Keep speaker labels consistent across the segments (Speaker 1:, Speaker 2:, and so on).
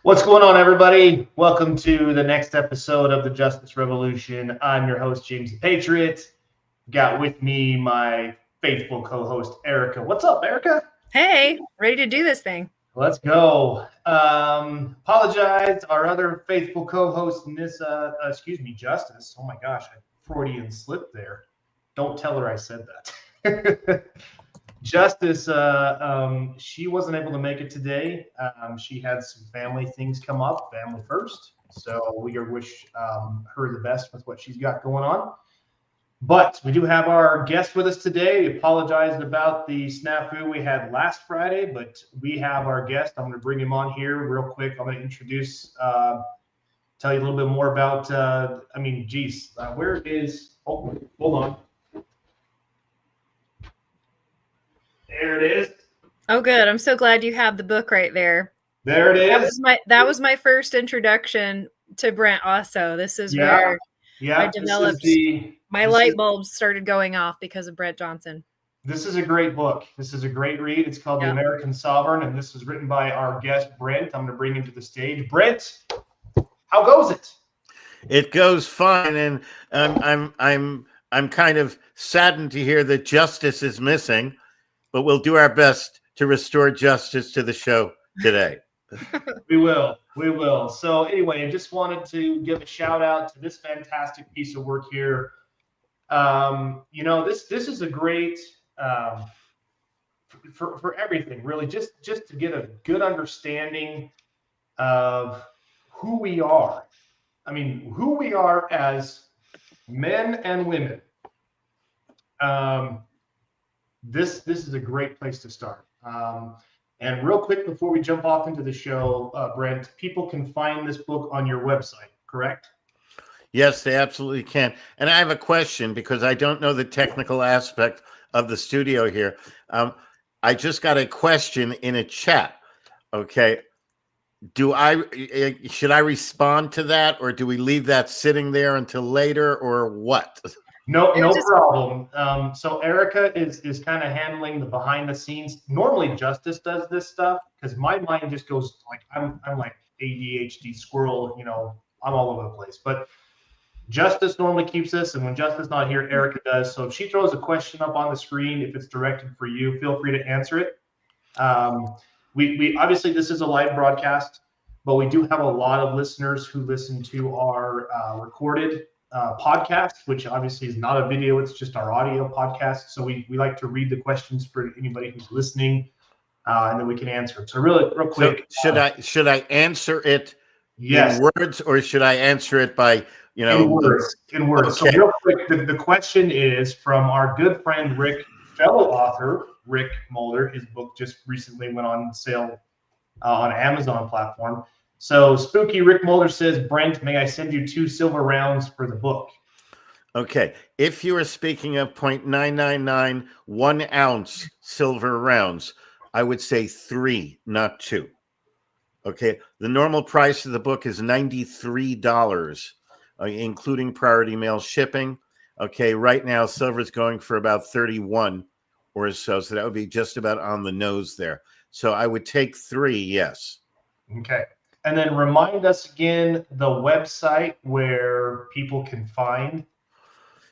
Speaker 1: What's going on, everybody? Welcome to the next episode of the Justice Revolution. I'm your host, James the Patriot. Got with me my faithful co-host, Erica. What's up, Erica?
Speaker 2: Hey, ready to do this thing.
Speaker 1: Let's go. Apologize, our other faithful co-host, Justice. Oh my gosh, I Freudian slip there. Don't tell her I said that. Justice, she wasn't able to make it today. She had some family things come up, family first. So we wish her the best with what she's got going on. But we do have our guest with us today. We apologized about the snafu we had last Friday, but we have our guest. I'm going to bring him on here real quick. I'm going to introduce, tell you a little bit more about, where is, oh, hold on. There it is.
Speaker 2: Oh, good. I'm so glad you have the book right there.
Speaker 1: There it is.
Speaker 2: That was my first introduction to Brent also. This is where I developed my light bulbs started going off because of Brent Johnson.
Speaker 1: This is a great book. This is a great read. It's called The American Sovereign, and this is written by our guest, Brent. I'm going to bring him to the stage. Brent, how goes it?
Speaker 3: It goes fine, and I'm kind of saddened to hear that Justice is missing, but we'll do our best to restore justice to the show today.
Speaker 1: We will. So anyway, I just wanted to give a shout out to this fantastic piece of work here. This is a great for everything, really, just to get a good understanding of who we are. I mean, who we are as men and women. This is a great place to start. And real quick, before we jump off into the show, Brent, people can find this book on your website, correct?
Speaker 3: Yes, they absolutely can. And I have a question because I don't know the technical aspect of the studio here. I just got a question in a chat. Okay. Should I respond to that, or do we leave that sitting there until later, or what?
Speaker 1: No problem. So Erica is kind of handling the behind the scenes. Normally Justice does this stuff because my mind just goes like I'm like ADHD squirrel, I'm all over the place. But Justice normally keeps this, and when Justice not here, Erica does. So if she throws a question up on the screen, if it's directed for you, feel free to answer it. We obviously, this is a live broadcast, but we do have a lot of listeners who listen to our recorded podcast, which obviously is not a video, it's just our audio podcast. So we like to read the questions for anybody who's listening, and then we can answer it. So real quick.
Speaker 3: So should I answer it
Speaker 1: in
Speaker 3: words, or should I answer it by
Speaker 1: in words? Okay. So real quick, the question is from our good friend fellow author Rick Mulder. His book just recently went on sale on Amazon platform. So Spooky Rick Mulder says, Brent, may I send you 2 silver rounds for the book?
Speaker 3: Okay. If you are speaking of 0.999 1 ounce silver rounds, I would say 3, not 2. Okay. The normal price of the book is $93, including priority mail shipping. Okay. Right now, silver is going for about 31 or so. So that would be just about on the nose there. So I would take 3. Yes.
Speaker 1: Okay. And then remind us again the website where people can find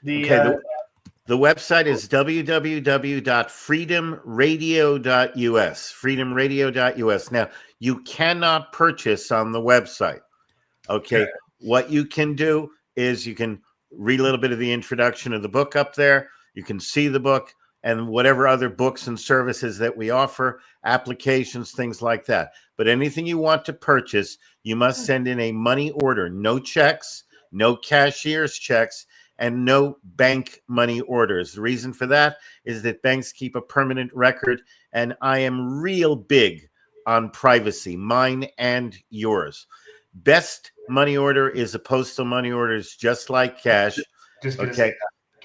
Speaker 1: the.
Speaker 3: The website is www.freedomradio.us. Freedomradio.us. Now, you cannot purchase on the website. Okay. What you can do is you can read a little bit of the introduction of the book up there. You can see the book and whatever other books and services that we offer, applications, things like that. But anything you want to purchase, you must send in a money order. No checks, no cashier's checks, and no bank money orders. The reason for that is that banks keep a permanent record, and I am real big on privacy, mine and yours. Best money order is a postal money order. It's just like cash.
Speaker 1: Okay.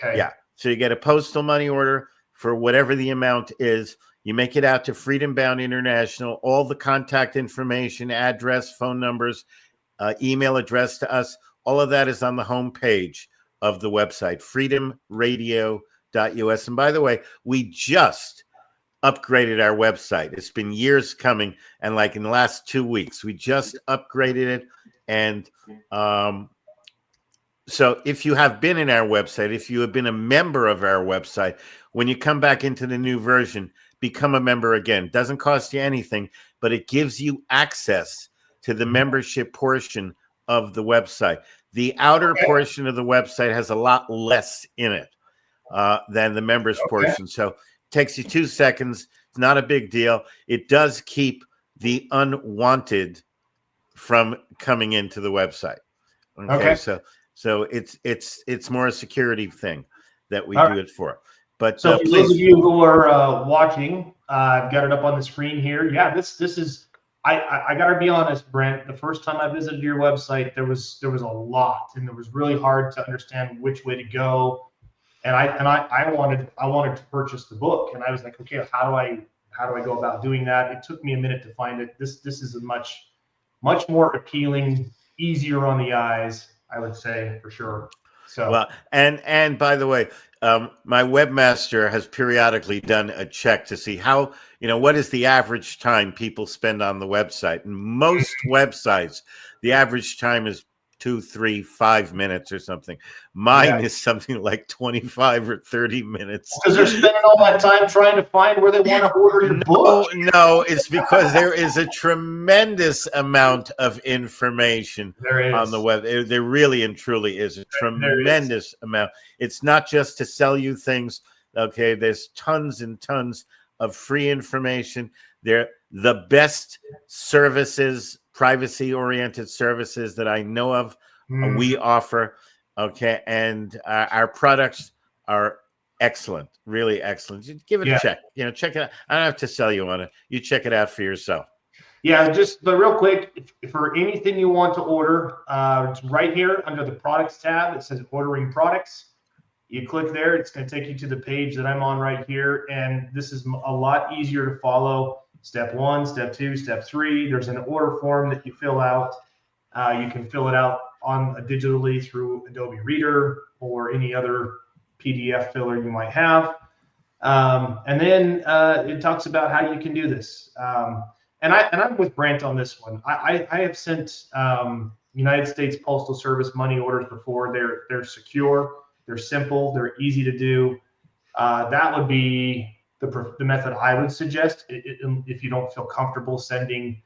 Speaker 3: Yeah. So you get a postal money order for whatever the amount is. You make it out to Freedom Bound International. All the contact information, address, phone numbers, email address to us, all of that is on the homepage of the website, freedomradio.us. And by the way, we just upgraded our website. It's been years coming, and like in the last 2 weeks, we just upgraded it. And so if you have been in our website, if you have been a member of our website, when you come back into the new version, become a member again. It doesn't cost you anything, but it gives you access to the membership portion of the website. The outer portion of the website has a lot less in it than the members portion. So it takes you 2 seconds. It's not a big deal. It does keep the unwanted from coming into the website. Okay. So it's more a security thing that we do it for. But
Speaker 1: so for those of you who are watching, I've got it up on the screen here. Yeah, this is. I gotta be honest, Brent. The first time I visited your website, there was a lot, and it was really hard to understand which way to go. And I wanted to purchase the book, and I was like, okay, how do I go about doing that? It took me a minute to find it. This is a much more appealing, easier on the eyes, I would say, for sure. So
Speaker 3: well, and by the way, my webmaster has periodically done a check to see how, what is the average time people spend on the website. And most websites, the average time is 2, 3, 5 minutes or something. Mine is something like 25 or 30 minutes.
Speaker 1: Because they're spending all that time trying to find where they want to order your book.
Speaker 3: No, it's because there is a tremendous amount of information on the web. There really and truly is a tremendous amount. It's not just to sell you things. Okay, there's tons and tons of free information. They're the best services, privacy-oriented services that I know of. We offer. Okay, and our products are excellent, really excellent. Give it a check. Check it out. I don't have to sell you on it. You check it out for yourself.
Speaker 1: Yeah, but real quick, if for anything you want to order, it's right here under the products tab. It says ordering products. You click there. It's going to take you to the page that I'm on right here, and this is a lot easier to follow. Step 1, step 2, step 3. There's an order form that you fill out. You can fill it out digitally through Adobe Reader or any other PDF filler you might have. And then it talks about how you can do this. And I'm with Brent on this one. I have sent United States Postal Service money orders before. They're secure, they're simple, they're easy to do. That would be the method I would suggest if you don't feel comfortable sending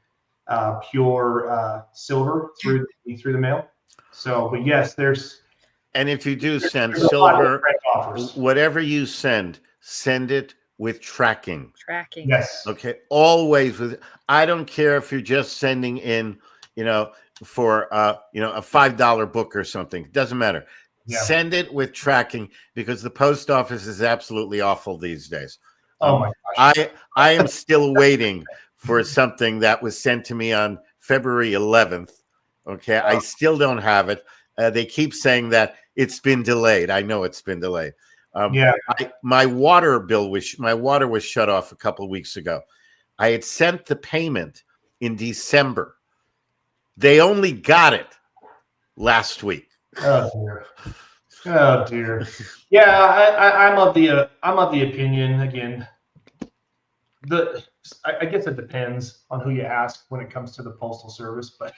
Speaker 1: pure silver through the mail. So, but yes,
Speaker 3: and if you do send silver, whatever you send it with tracking.
Speaker 1: Yes.
Speaker 3: Okay. Always with. I don't care if you're just sending in, for a $5 book or something. It doesn't matter. Yeah. Send it with tracking, because the post office is absolutely awful these days.
Speaker 1: Oh my gosh.
Speaker 3: I am still waiting for something that was sent to me on February 11th. Okay. I still don't have it. They keep saying that it's been delayed. I know it's been delayed. My water was shut off a couple of weeks ago. I had sent the payment in December. They only got it last week.
Speaker 1: Oh dear. Oh dear. Yeah, I'm of the opinion again. I guess it depends on who you ask when it comes to the Postal Service, but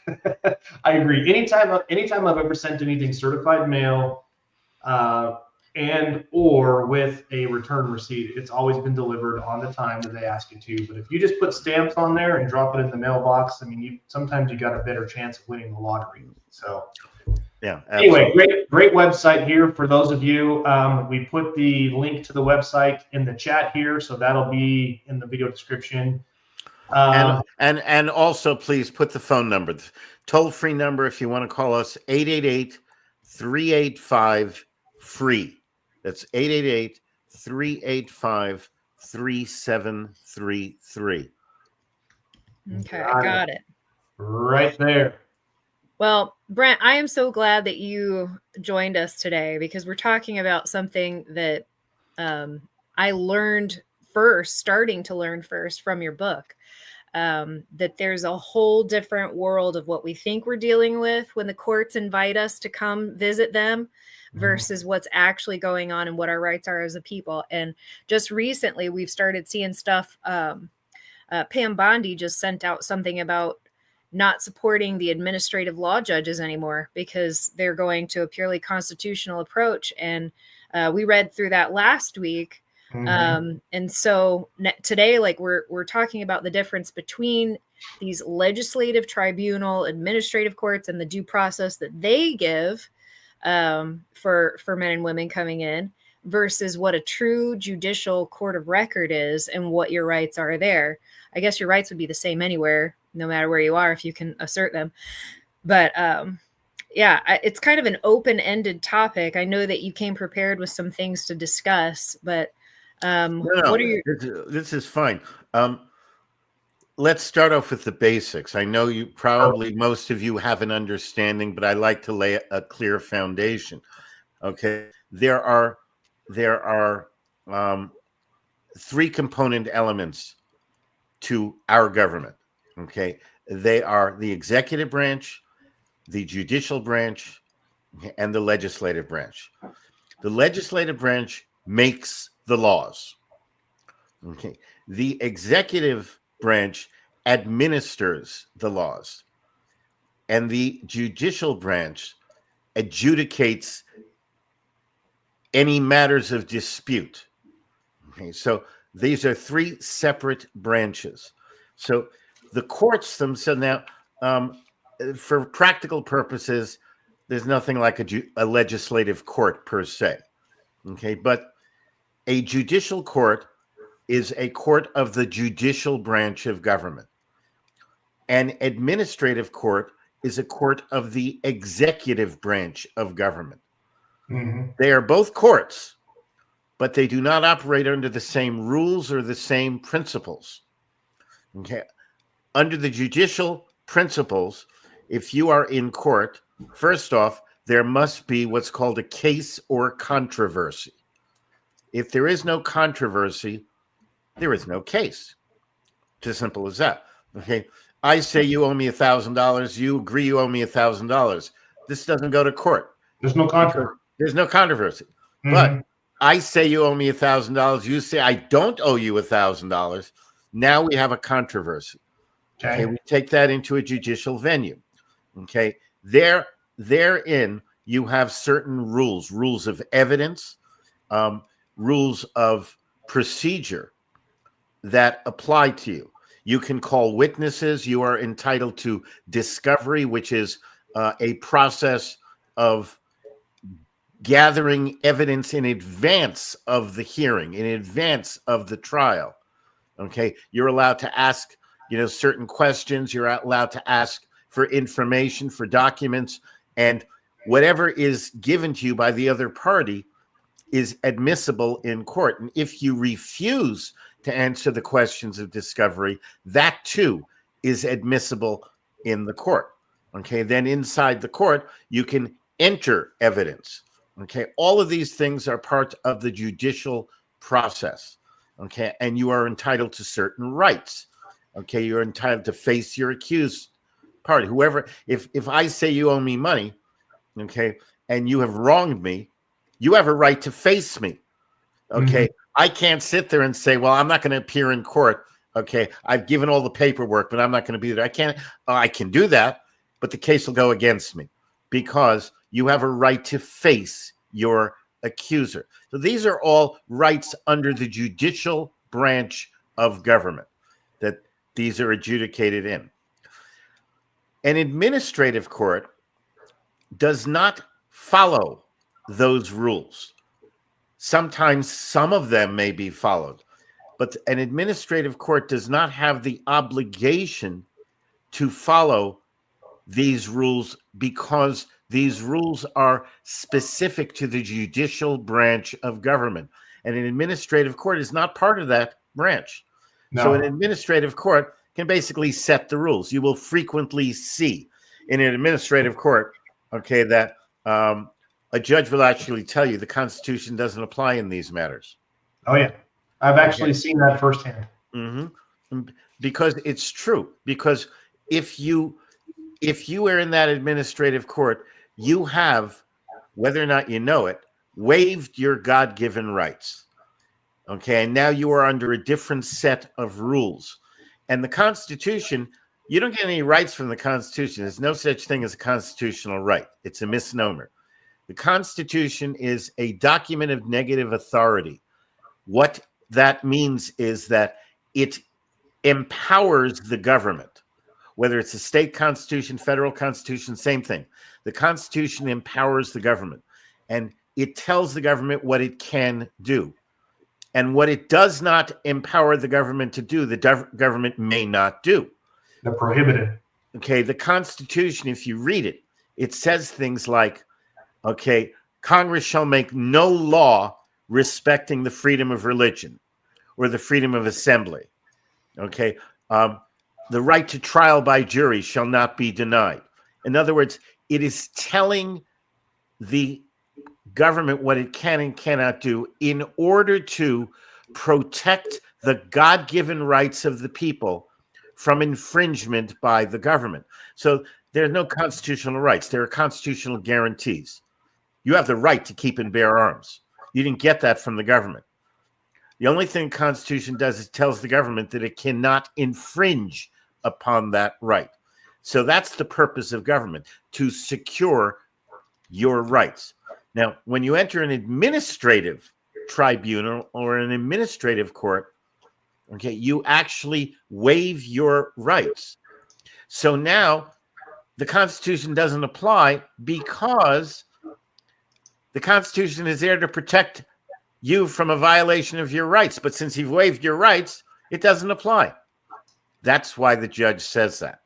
Speaker 1: I agree. Anytime I've ever sent anything certified mail, and or with a return receipt, it's always been delivered on the time that they ask you to. But if you just put stamps on there and drop it in the mailbox, I mean, sometimes you got a better chance of winning the lottery. So
Speaker 3: yeah. Absolutely.
Speaker 1: Anyway, great website here for those of you. We put the link to the website in the chat here, so that'll be in the video description.
Speaker 3: And also, please put the phone number, the toll-free number, if you want to call us, 888-385-FREE. That's 888-385-3733.
Speaker 2: Okay, I got it.
Speaker 1: Right there.
Speaker 2: Well, Brent, I am so glad that you joined us today, because we're talking about something that I starting to learn first from your book, that there's a whole different world of what we think we're dealing with when the courts invite us to come visit them versus what's actually going on and what our rights are as a people. And just recently, we've started seeing stuff. Pam Bondi just sent out something about not supporting the administrative law judges anymore because they're going to a purely constitutional approach. And we read through that last week. And so today, like we're talking about the difference between these legislative tribunal administrative courts and the due process that they give for men and women coming in versus what a true judicial court of record is and what your rights are there. I guess your rights would be the same anywhere, no matter where you are, if you can assert them. But yeah, it's kind of an open-ended topic. I know that you came prepared with some things to discuss, but what are your...
Speaker 3: This is fine. Let's start off with the basics. I know you probably, most of you have an understanding, but I like to lay a clear foundation. Okay. There are three component elements to our government. Okay. They are the executive branch, the judicial branch, and the legislative branch. The legislative branch makes the laws. Okay. The executive branch administers the laws, and the judicial branch adjudicates any matters of dispute. Okay, so these are three separate branches. So the courts themselves, now, for practical purposes, there's nothing like a legislative court per se. Okay, but a judicial court is a court of the judicial branch of government. An administrative court is a court of the executive branch of government. They are both courts, but they do not operate under the same rules or the same principles. Okay. Under the judicial principles, if you are in court, first off, there must be what's called a case or controversy. If there is no controversy, there is no case. It's as simple as that. Okay. I say you owe me $1,000. You agree you owe me $1,000. This doesn't go to court.
Speaker 1: There's no controversy.
Speaker 3: There's no controversy. But I say you owe me $1,000. You say I don't owe you $1,000. Now we have a controversy. Okay. We take that into a judicial venue. Okay. Therein, you have certain rules of evidence, rules of procedure that apply to you. You can call witnesses. You are entitled to discovery, which is a process of gathering evidence in advance of the hearing, in advance of the trial. Okay, you're allowed to ask, certain questions. You're allowed to ask for information, for documents, and whatever is given to you by the other party is admissible in court. And if you refuse to answer the questions of discovery, that too is admissible in the court. Okay, then inside the court, you can enter evidence. Okay, all of these things are part of the judicial process. Okay, and you are entitled to certain rights. Okay, you're entitled to face your accused party. Whoever, if I say you owe me money, okay, and you have wronged me, you have a right to face me. Okay, I can't sit there and say, well, I'm not going to appear in court. Okay, I've given all the paperwork, but I'm not going to be there. I can do that, but the case will go against me because you have a right to face your accuser. So these are all rights under the judicial branch of government that these are adjudicated in. An administrative court does not follow those rules. Sometimes some of them may be followed, but an administrative court does not have the obligation to follow these rules because these rules are specific to the judicial branch of government. And an administrative court is not part of that branch. No. So an administrative court can basically set the rules. You will frequently see in an administrative court, okay, that a judge will actually tell you the Constitution doesn't apply in these matters.
Speaker 1: Oh, yeah. I've actually seen that firsthand.
Speaker 3: Because it's true. Because if you are in that administrative court, you have whether or not you know it, waived your God-given rights. Okay, and now you are under a different set of rules. And the Constitution, you don't get any rights from the Constitution. There's no such thing as a constitutional right. It's a misnomer. The Constitution is a document of negative authority. What that means is that it empowers the government, whether it's a state constitution, federal constitution, same thing. The Constitution empowers the government, and it tells the government what it can do. And what it does not empower the government to do, the government may not do.
Speaker 1: They're prohibited.
Speaker 3: Okay, the Constitution, if you read it, it says things like, okay, Congress shall make no law respecting the freedom of religion or the freedom of assembly. Okay, the right to trial by jury shall not be denied. In other words, it is telling the government what it can and cannot do in order to protect the God-given rights of the people from infringement by the government. So there are no constitutional rights. There are constitutional guarantees. You have the right to keep and bear arms. You didn't get that from the government. The only thing the Constitution does is tells the government that it cannot infringe upon that right. So that's the purpose of government, to secure your rights. Now, when you enter an administrative tribunal or an administrative court, okay, you actually waive your rights. So now the Constitution doesn't apply because the Constitution is there to protect you from a violation of your rights. But since you've waived your rights, it doesn't apply. That's why the judge says that.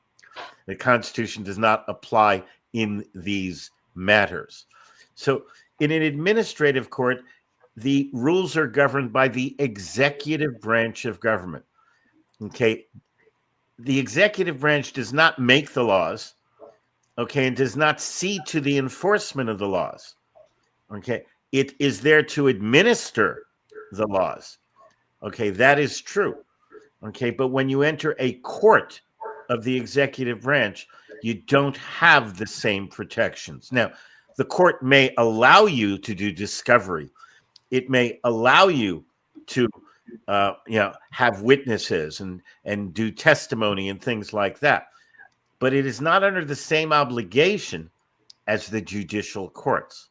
Speaker 3: The Constitution does not apply in these matters. So in an administrative court, the rules are governed by the executive branch of government. Okay. The executive branch does not make the laws, okay, and does not see to the enforcement of the laws. Okay. It is there to administer the laws. Okay. That is true. Okay. But when you enter a court of the executive branch, you don't have the same protections. Now, the court may allow you to do discovery. It may allow you to, have witnesses and do testimony and things like that. But it is not under the same obligation as the judicial courts.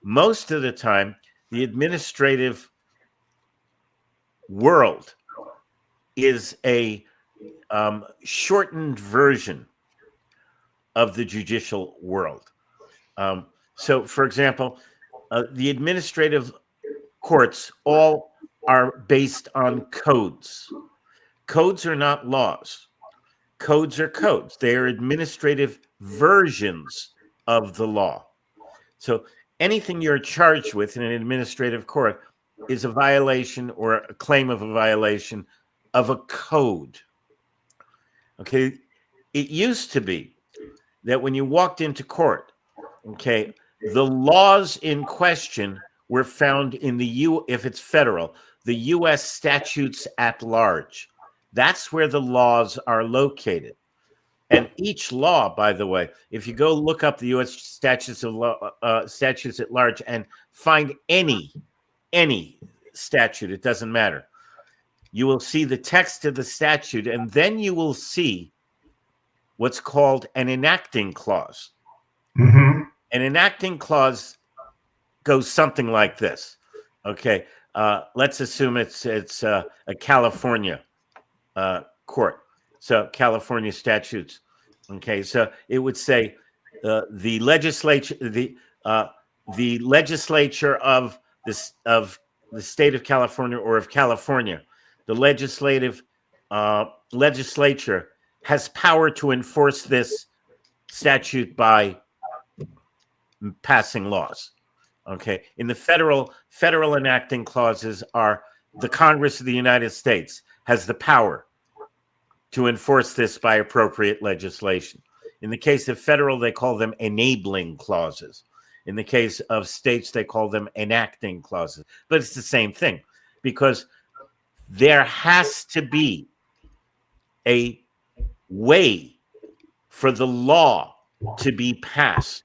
Speaker 3: Most of the time, the administrative world is a shortened version of the judicial world. So, for example, the administrative courts all are based on codes. Codes are not laws. Codes are codes. They are administrative versions of the law. So anything you're charged with in an administrative court is a violation or a claim of a violation of a code. Okay, it used to be that when you walked into court, okay, the laws in question were found in if it's federal, the U.S. statutes at large. That's where the laws are located. And each law, by the way, if you go look up the U.S. statutes at large and find any statute, it doesn't matter. You will see the text of the statute, and then you will see what's called an enacting clause.
Speaker 1: Mm-hmm.
Speaker 3: An enacting clause goes something like this. Okay, let's assume it's a California court. So California statutes. Okay, so it would say the legislature of the state of California or of California, the legislature has power to enforce this statute by passing laws. Okay, in the federal enacting clauses are the Congress of the United States has the power to enforce this by appropriate legislation. In the case of federal, they call them enabling clauses. In the case of states, they call them enacting clauses. But it's the same thing, because there has to be a way for the law to be passed.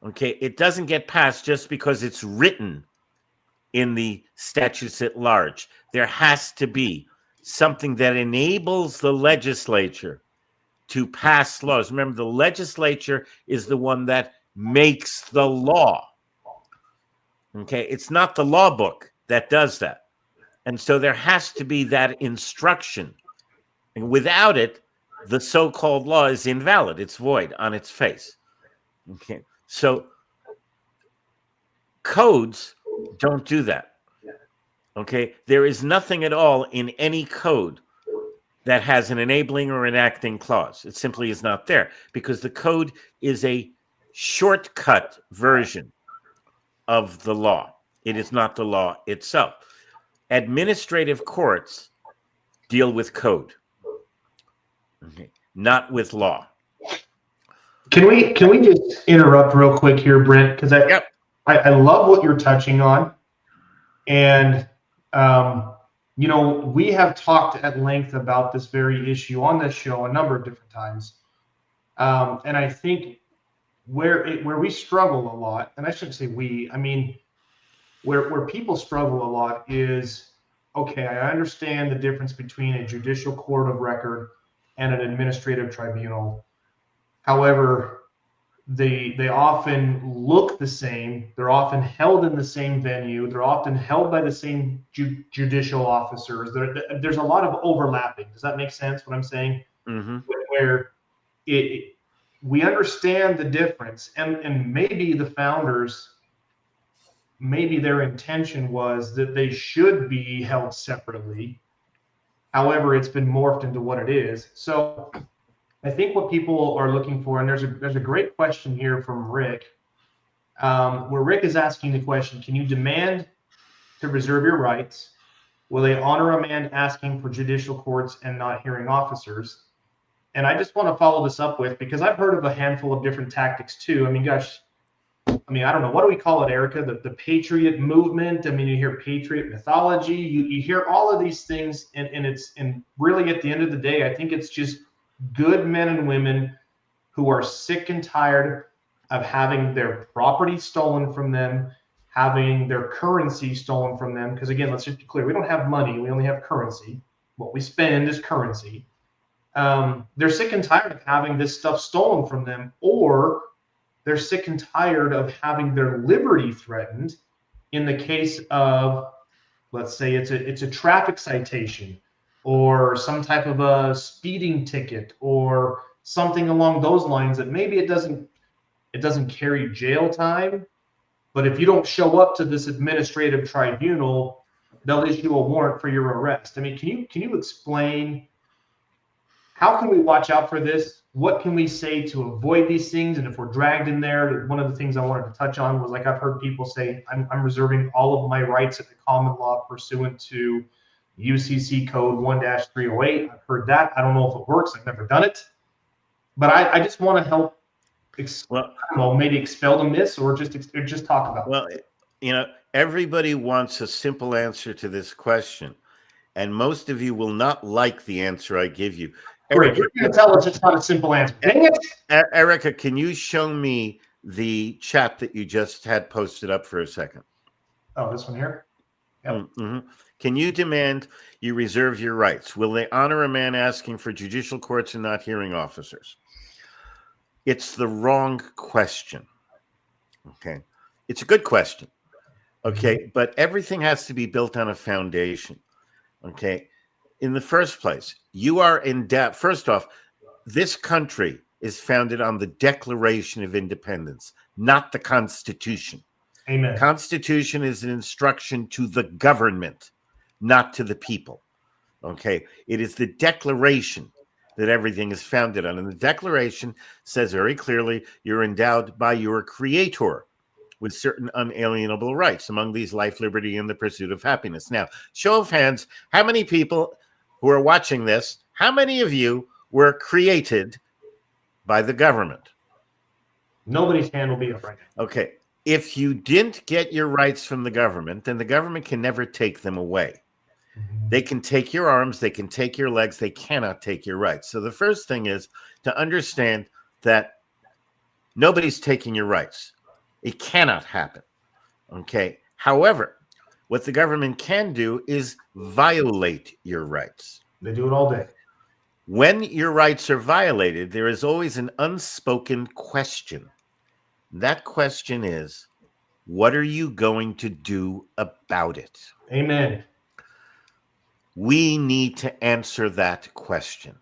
Speaker 3: Okay, it doesn't get passed just because it's written in the statutes at large. There has to be something that enables the legislature to pass laws. Remember, the legislature is the one that makes the law. Okay, it's not the law book that does that. And so there has to be that instruction. And without it, the so-called law is invalid. It's void on its face. Okay, so codes don't do that. Okay, there is nothing at all in any code that has an enabling or enacting clause. It simply is not there because the code is a shortcut version of the law. It is not the law itself. Administrative courts deal with code, okay, not with law.
Speaker 1: Can we just interrupt real quick here, Brent? Because I love what you're touching on, and we have talked at length about this very issue on this show a number of different times, and I think where we struggle a lot, and I shouldn't say we, I mean where people struggle a lot is, okay, I understand the difference between a judicial court of record and an administrative tribunal. However, they often look the same. They're often held in the same venue. They're often held by the same judicial officers. There's a lot of overlapping. Does that make sense, what I'm saying?
Speaker 3: Mm-hmm.
Speaker 1: Where we understand the difference, and maybe the founders, maybe their intention was that they should be held separately. However, it's been morphed into what it is. So I think what people are looking for, and there's a great question here from Rick, where Rick is asking the question, can you demand to reserve your rights? Will they honor a man asking for judicial courts and not hearing officers? And I just want to follow this up with, because I've heard of a handful of different tactics too. I mean, gosh, I don't know, what do we call it, Erica? The patriot movement. I mean, you hear patriot mythology, you hear all of these things, and really at the end of the day, I think it's just good men and women who are sick and tired of having their property stolen from them, having their currency stolen from them. Because again, let's just be clear, we don't have money, we only have currency. What we spend is currency. They're sick and tired of having this stuff stolen from them, or they're sick and tired of having their liberty threatened in the case of, let's say it's a traffic citation or some type of a speeding ticket or something along those lines, that maybe it doesn't carry jail time, but if you don't show up to this administrative tribunal, they'll issue a warrant for your arrest. I mean, can you explain, how can we watch out for this? What can we say to avoid these things? And if we're dragged in there, one of the things I wanted to touch on was, like, I've heard people say, I'm reserving all of my rights at the common law pursuant to UCC code 1-308. I've heard that. I don't know if it works. I've never done it. But I just want to help, maybe expel the myths, or just talk about it.
Speaker 3: Well, everybody wants a simple answer to this question. And most of you will not like the answer I give you.
Speaker 1: Erica, you're going to tell us it's not a simple answer. Dang it.
Speaker 3: Erica, can you show me the chat that you just had posted up for a second?
Speaker 1: Oh, this one here? Yep.
Speaker 3: Mm-hmm. Can you demand you reserve your rights? Will they honor a man asking for judicial courts and not hearing officers? It's the wrong question. Okay. It's a good question. Okay. But everything has to be built on a foundation. Okay. In the first place, you are in debt. First off, this country is founded on the Declaration of Independence, not the Constitution.
Speaker 1: Amen.
Speaker 3: Constitution is an instruction to the government, not to the people. Okay. It is the Declaration that everything is founded on. And the Declaration says very clearly you're endowed by your Creator with certain unalienable rights, among these life, liberty, and the pursuit of happiness. Now, show of hands, how many people who are watching this, how many of you were created by the government?
Speaker 1: Nobody's hand will be up right now.
Speaker 3: Okay. If you didn't get your rights from the government, then the government can never take them away. Mm-hmm. They can take your arms, they can take your legs, they cannot take your rights. So the first thing is to understand that nobody's taking your rights. It cannot happen. Okay. However, what the government can do is violate your rights.
Speaker 1: They do it all day.
Speaker 3: When your rights are violated, there is always an unspoken question. That question is, what are you going to do about it?
Speaker 1: Amen.
Speaker 3: We need to answer that question.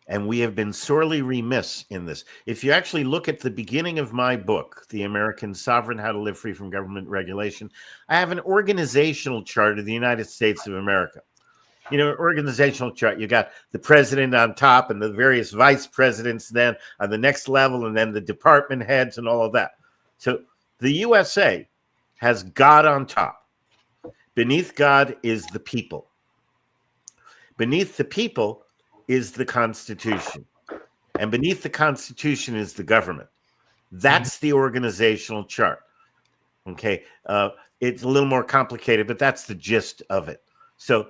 Speaker 3: And we have been sorely remiss in this. If you actually look at the beginning of my book, The American Sovereign, How to Live Free from Government Regulation, I have an organizational chart of the United States of America. You know, organizational chart, you got the president on top and the various vice presidents then on the next level, and then the department heads and all of that. So the USA has God on top. Beneath God is the people. Beneath the people is the Constitution. And beneath the Constitution is the government. That's the organizational chart. Okay. It's a little more complicated, but that's the gist of it. So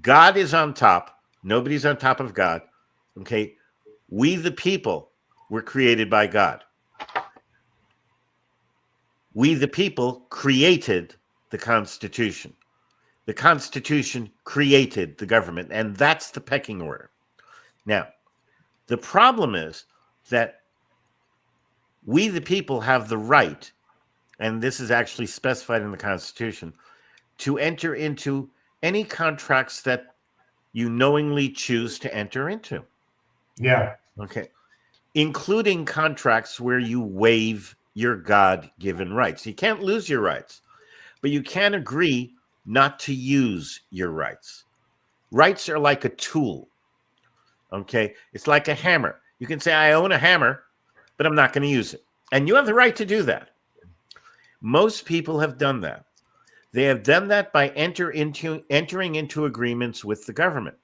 Speaker 3: God is on top. Nobody's on top of God. Okay. We, the people, were created by God. We, the people, created the Constitution. The Constitution created the government, and that's the pecking order. Now, the problem is that we, the people, have the right, and this is actually specified in the Constitution, to enter into any contracts that you knowingly choose to enter into.
Speaker 1: Yeah.
Speaker 3: Okay. Including contracts where you waive your God-given rights. You can't lose your rights, but you can agree not to use your rights. Rights are like a tool. Okay. It's like a hammer. You can say, I own a hammer, but I'm not going to use it. And you have the right to do that. Most people have done that. They have done that by entering into agreements with the government.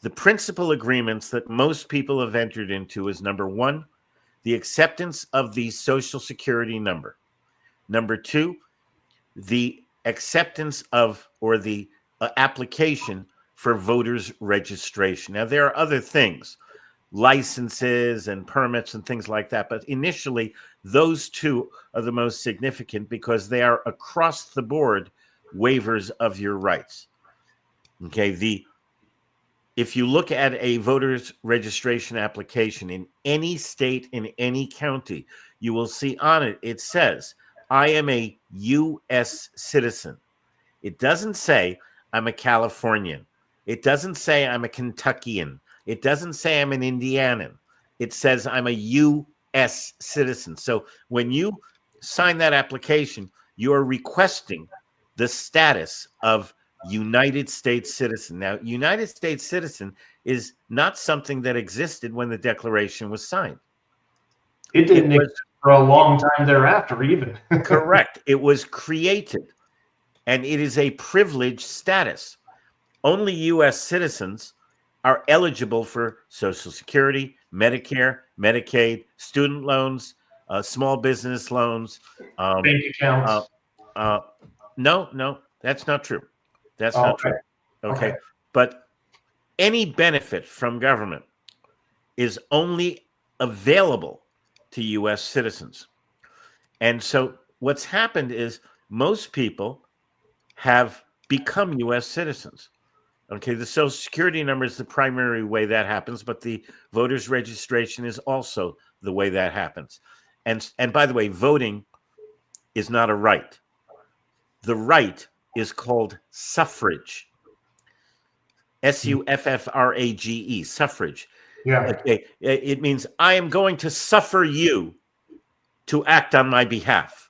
Speaker 3: The principal agreements that most people have entered into is, number one, the acceptance of the Social Security number. Number two, the acceptance of or the application for voters registration. Now, there are other things, licenses and permits and things like that. But initially, those two are the most significant because they are across the board waivers of your rights. Okay, if you look at a voters registration application in any state, in any county, you will see on it, it says, I am a U.S. citizen. It doesn't say I'm a Californian. It doesn't say I'm a Kentuckian. It doesn't say I'm an Indianan. It says I'm a U.S. citizen. So when you sign that application, you are requesting the status of United States citizen. Now, United States citizen is not something that existed when the Declaration was signed.
Speaker 1: It didn't exist for a long time thereafter, even.
Speaker 3: Correct. It was created, and it is a privileged status. Only U.S. citizens are eligible for Social Security, Medicare, Medicaid, student loans, small business loans.
Speaker 1: Bank accounts.
Speaker 3: No, that's not true. That's not true. Okay.
Speaker 1: Okay.
Speaker 3: But any benefit from government is only available to U.S. citizens. And so what's happened is most people have become U.S. citizens. Okay, the Social Security number is the primary way that happens, but the voters registration is also the way that happens. And by the way, voting is not a right. The right is called suffrage. SUFFRAGE, suffrage.
Speaker 1: Yeah.
Speaker 3: Okay, it means I am going to suffer you to act on my behalf.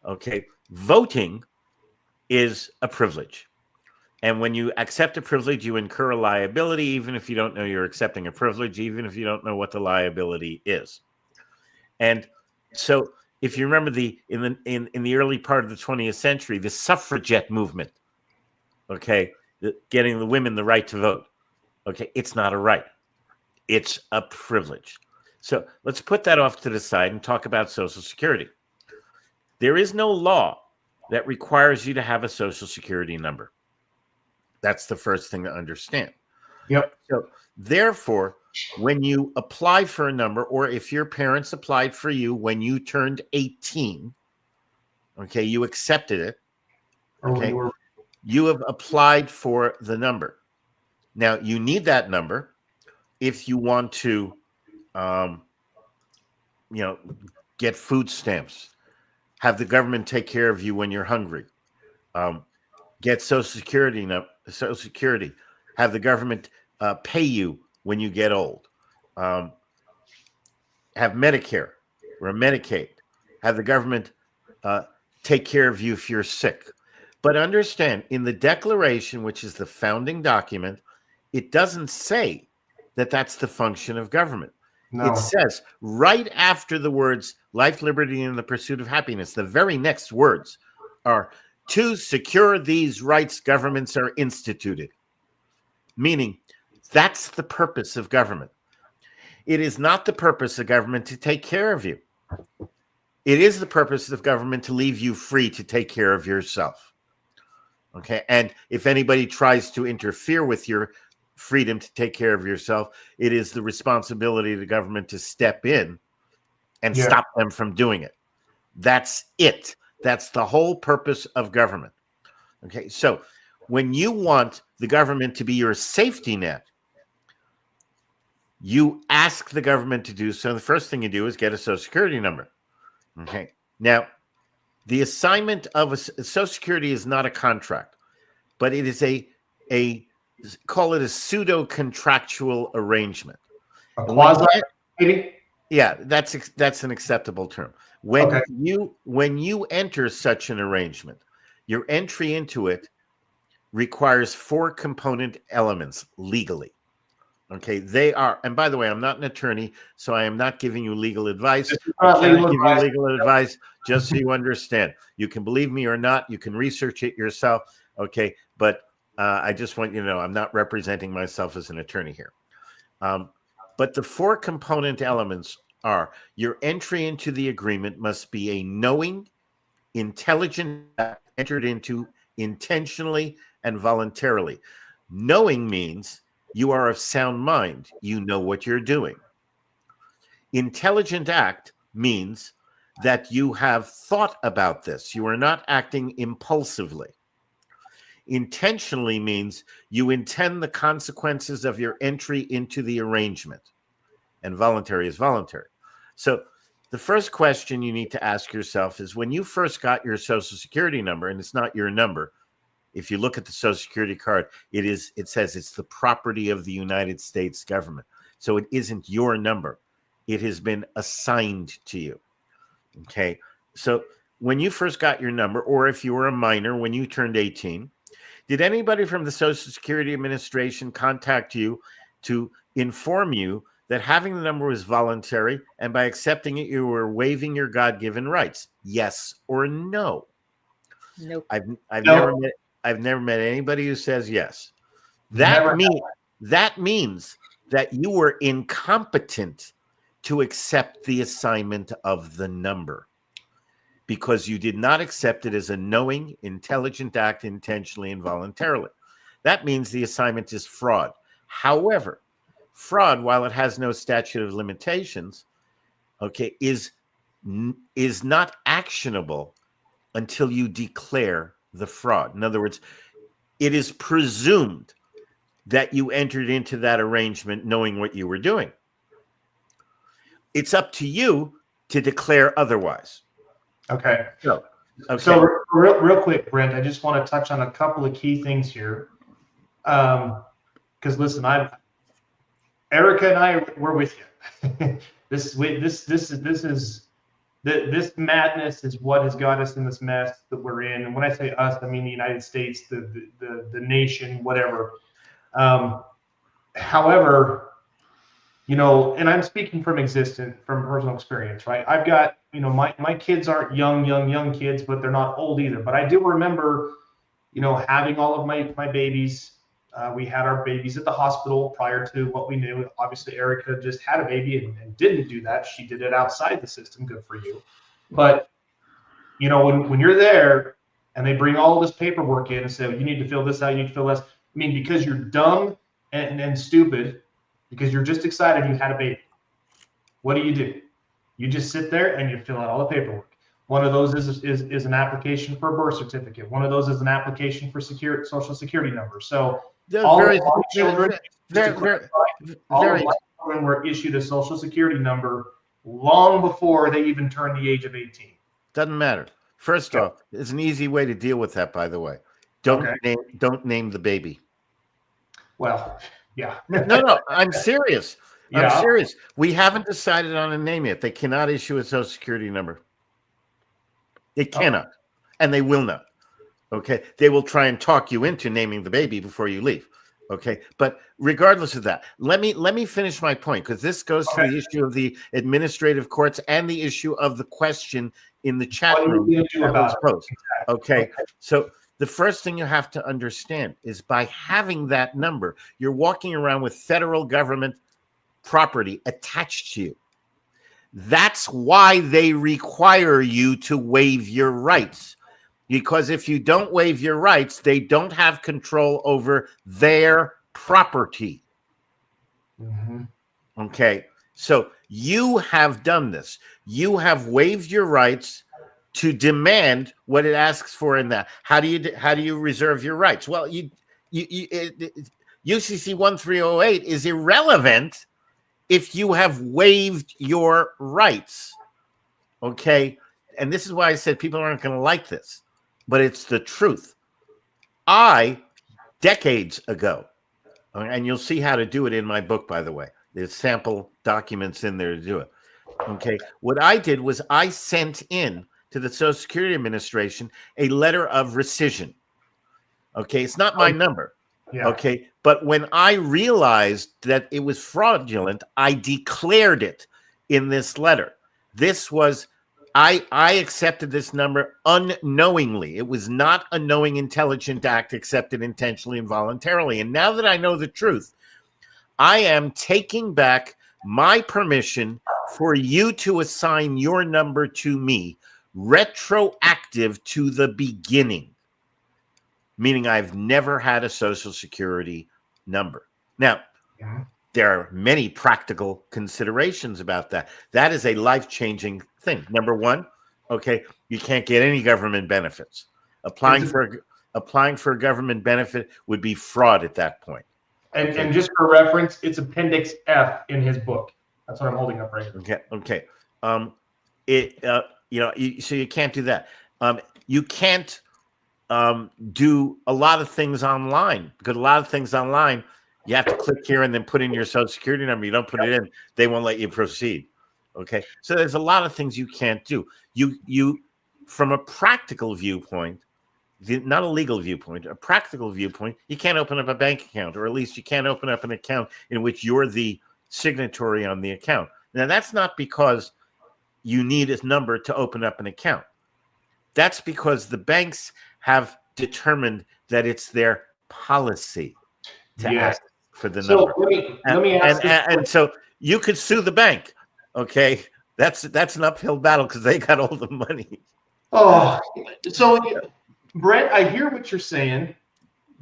Speaker 3: Okay, voting is a privilege. And when you accept a privilege, you incur a liability, even if you don't know you're accepting a privilege, even if you don't know what the liability is. And so if you remember in the early part of the 20th century, the suffragette movement, okay, getting the women the right to vote, okay, it's not a right. It's a privilege. So let's put that off to the side and talk about Social Security. There is no law that requires you to have a Social Security number. That's the first thing to understand.
Speaker 1: Yep.
Speaker 3: So therefore, when you apply for a number, or if your parents applied for you when you turned 18, okay, you accepted it, okay, you have applied for the number. Now, you need that number if you want to, get food stamps, have the government take care of you when you're hungry, get Social Security, have the government pay you when you get old, have Medicare or Medicaid, have the government take care of you if you're sick. But understand, in the Declaration, which is the founding document, it doesn't say that that's the function of government. No. It says right after the words life, liberty, and the pursuit of happiness, the very next words are, to secure these rights, governments are instituted. Meaning, that's the purpose of government. It is not the purpose of government to take care of you. It is the purpose of government to leave you free to take care of yourself. Okay, and if anybody tries to interfere with your freedom to take care of yourself, it is the responsibility of the government to step in and stop them from doing it. That's it. That's the whole purpose of government. Okay, so when you want the government to be your safety net, you ask the government to do so. The first thing you do is get a Social Security number. Okay, now the assignment of a Social Security is not a contract, but it is a call it a pseudo contractual arrangement.
Speaker 1: A quasi, maybe?
Speaker 3: Yeah, that's an acceptable term. When you enter such an arrangement, your entry into it requires 4 component elements legally. Okay, they are, and by the way, I'm not an attorney, so I am not giving you legal advice. I cannot give you legal advice, just so you understand. You can believe me or not, you can research it yourself, okay, but I just want you to know I'm not representing myself as an attorney here. But the 4 component elements are: your entry into the agreement must be a knowing, intelligent act entered into intentionally and voluntarily. Knowing means you are of sound mind. You know what you're doing. Intelligent act means that you have thought about this. You are not acting impulsively. Intentionally means you intend the consequences of your entry into the arrangement. And voluntary is voluntary. So the first question you need to ask yourself is, when you first got your Social Security number, and it's not your number, if you look at the Social Security card, it says it's the property of the United States government. So it isn't your number. It has been assigned to you. Okay. So when you first got your number, or if you were a minor when you turned 18, did anybody from the Social Security Administration contact you to inform you that having the number was voluntary, and by accepting it, you were waiving your God-given rights? Yes or no?
Speaker 2: Nope.
Speaker 3: I've never met anybody who says yes. That means that you were incompetent to accept the assignment of the number, because you did not accept it as a knowing, intelligent act intentionally and voluntarily. That means the assignment is fraud. However, fraud, while it has no statute of limitations, okay, is not actionable until you declare the fraud. In other words, it is presumed that you entered into that arrangement knowing what you were doing. It's up to you to declare otherwise.
Speaker 1: Okay. So real quick, Brent, I just want to touch on a couple of key things here. Because listen, Erica and I, we're with you. This madness is what has got us in this mess that we're in. And when I say us, I mean the United States, the nation, whatever. However, and I'm speaking from personal experience, right? I've got, my kids aren't young kids, but they're not old either. But I do remember, having all of my babies. We had our babies at the hospital prior to what we knew. Obviously, Erica just had a baby and didn't do that. She did it outside the system. Good for you. But, when you're there and they bring all this paperwork in and say, you need to fill this out, you need to fill this. I mean, because you're dumb and stupid, because you're just excited you had a baby. What do? You just sit there and you fill out all the paperwork. One of those is an application for a birth certificate. One of those is an application for social security number. So all of my children were issued a social security number long before they even turned the age of 18.
Speaker 3: Doesn't matter. First off, it's an easy way to deal with that, by the way. Don't name the baby.
Speaker 1: Well, yeah.
Speaker 3: No, I'm serious.
Speaker 1: Yeah.
Speaker 3: I'm serious. We haven't decided on a name yet. They cannot issue a social security number. They cannot, and they will not. Okay, they will try and talk you into naming the baby before you leave. Okay, but regardless of that, let me finish my point, because this goes to the issue of the administrative courts and the issue of the question in the chat room that was posed. Okay, so the first thing you have to understand is by having that number, you're walking around with federal government property attached to you. That's why they require you to waive your rights. Because if you don't waive your rights, they don't have control over their property. Okay, so you have done this. You have waived your rights to demand what it asks for in that. How do you reserve your rights? Well, UCC 1308 is irrelevant if you have waived your rights. Okay, and this is why I said people aren't going to like this. But it's the truth. Decades ago, and you'll see how to do it in my book, by the way. There's sample documents in there to do it. Okay. What I did was I sent in to the Social Security Administration a letter of rescission. Okay. It's not my number.
Speaker 1: Yeah.
Speaker 3: Okay. But when I realized that it was fraudulent, I declared it in this letter. This was I accepted this number unknowingly. It was not a knowing, intelligent act accepted intentionally and voluntarily. And now that I know the truth, I am taking back my permission for you to assign your number to me, retroactive to the beginning, meaning I've never had a Social Security number. Now, there are many practical considerations about that. That is a life-changing thing. Number one, okay, you can't get any government benefits. Applying for a government benefit would be fraud at that point.
Speaker 1: And just for reference, it's Appendix F in his book. That's what I'm holding up right now.
Speaker 3: Okay. So you can't do that. You can't do a lot of things online, because a lot of things online, you have to click here and then put in your Social Security number. You don't put it in, they won't let you proceed. Okay, so there's a lot of things you can't do. You, from a practical viewpoint, not a legal viewpoint, a practical viewpoint, you can't open up a bank account, or at least you can't open up an account in which you're the signatory on the account. Now, that's not because you need a number to open up an account. That's because the banks have determined that it's their policy to ask for the number.
Speaker 1: Let me ask
Speaker 3: and so you could sue the bank. Okay, that's an uphill battle because they got all the money.
Speaker 1: Oh, so Brent, I hear what you're saying.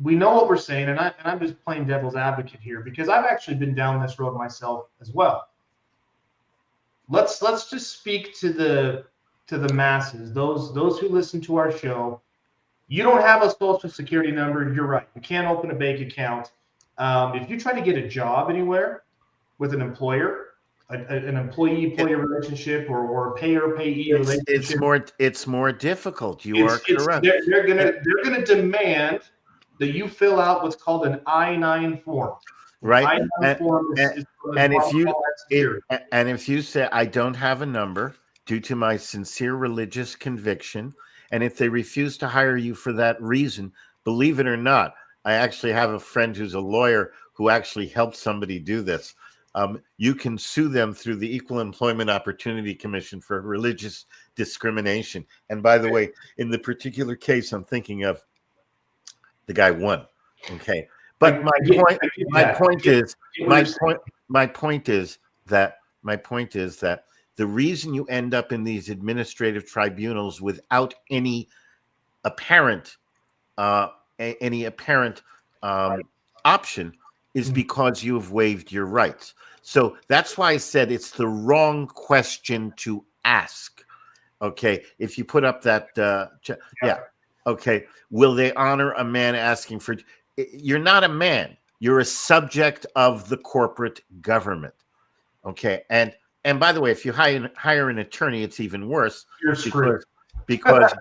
Speaker 1: We know what we're saying, and I'm just playing devil's advocate here because I've actually been down this road myself as well. Let's just speak to the masses, those who listen to our show. You don't have a Social Security number. You're right. You can't open a bank account. If you try to get a job anywhere with an employer, an employee-employee relationship, or a payer-payee relationship,
Speaker 3: it's more difficult. You are correct.
Speaker 1: They're gonna demand that you fill out what's called an I-9 form.
Speaker 3: Right.
Speaker 1: I-9 form is
Speaker 3: if you say I don't have a number due to my sincere religious conviction, and if they refuse to hire you for that reason, believe it or not, I actually have a friend who's a lawyer who actually helped somebody do this. You can sue them through the Equal Employment Opportunity Commission for religious discrimination. And by the way, in the particular case I'm thinking of, the guy won. Okay, but my point is that the reason you end up in these administrative tribunals without any apparent option is because you have waived your rights. So that's why I said it's the wrong question to ask. Okay, if you put up that, okay, will they honor a man asking for? You're not a man. You're a subject of the corporate government. Okay, and by the way, if you hire an attorney, it's even worse.
Speaker 1: You're screwed.
Speaker 3: Because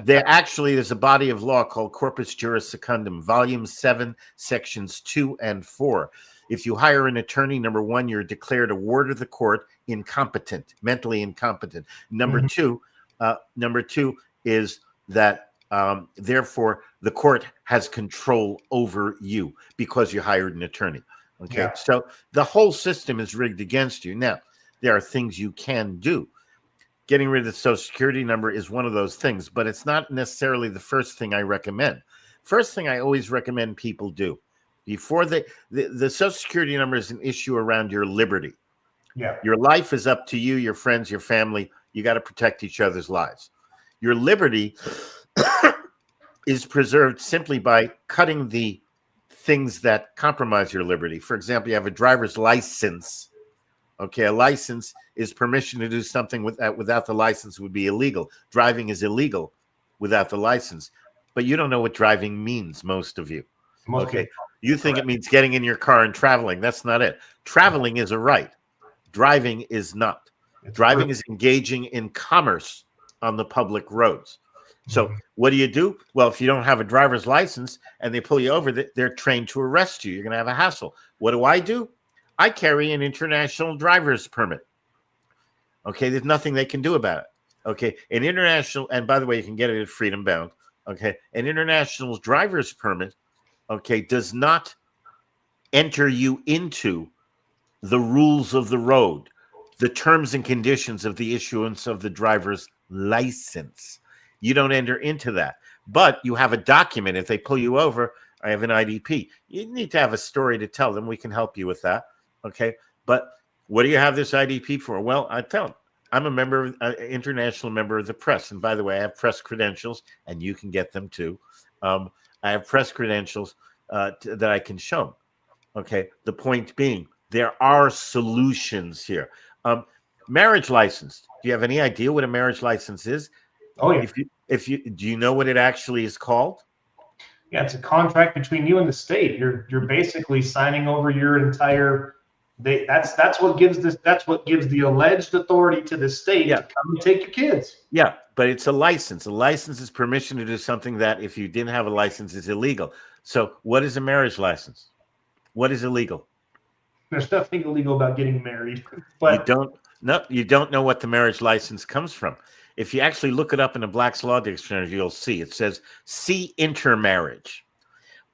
Speaker 3: there's a body of law called Corpus Juris Secundum, Volume 7, Sections 2 and 4. If you hire an attorney, number one, you're declared a ward of the court incompetent, mentally incompetent. Number two is that therefore the court has control over you because you hired an attorney. Okay, so the whole system is rigged against you. Now, there are things you can do. Getting rid of the Social Security number is one of those things, but it's not necessarily the first thing I recommend. First thing I always recommend people do before the Social Security number is an issue around your liberty.
Speaker 1: Yeah.
Speaker 3: Your life is up to you, your friends, your family. You got to protect each other's lives. Your liberty is preserved simply by cutting the things that compromise your liberty. For example, you have a driver's license. Okay, a license is permission to do something without the license would be illegal. Driving is illegal without the license. But you don't know what driving means, most of you. Okay, you think it means getting in your car and traveling. That's not it. Traveling is a right. Driving is not. Driving is engaging in commerce on the public roads. So what do? Well, if you don't have a driver's license and they pull you over, they're trained to arrest you. You're going to have a hassle. What do? I carry an international driver's permit. Okay, there's nothing they can do about it. Okay, an international, and by the way, you can get it at Freedom Bound. Okay, an international driver's permit, okay, does not enter you into the rules of the road, the terms and conditions of the issuance of the driver's license. You don't enter into that. But you have a document. If they pull you over, I have an IDP. You need to have a story to tell them. We can help you with that. Okay. But what do you have this IDP for? Well, I tell them I'm a member, an international member of the press. And by the way, I have press credentials, and you can get them too. I have press credentials that I can show them. Okay. The point being, there are solutions here. Marriage license. Do you have any idea what a marriage license is?
Speaker 1: Oh, yeah.
Speaker 3: Do you know what it actually is called?
Speaker 1: Yeah, it's a contract between you and the state. You're basically signing over your entire. That's what gives the alleged authority to the state to come and take your kids.
Speaker 3: Yeah, but it's a license. A license is permission to do something that, if you didn't have a license, is illegal. So, what is a marriage license? What is illegal?
Speaker 1: There's nothing illegal about getting married. But
Speaker 3: you don't know what the marriage license comes from. If you actually look it up in a Black's Law Dictionary, you'll see it says "see intermarriage."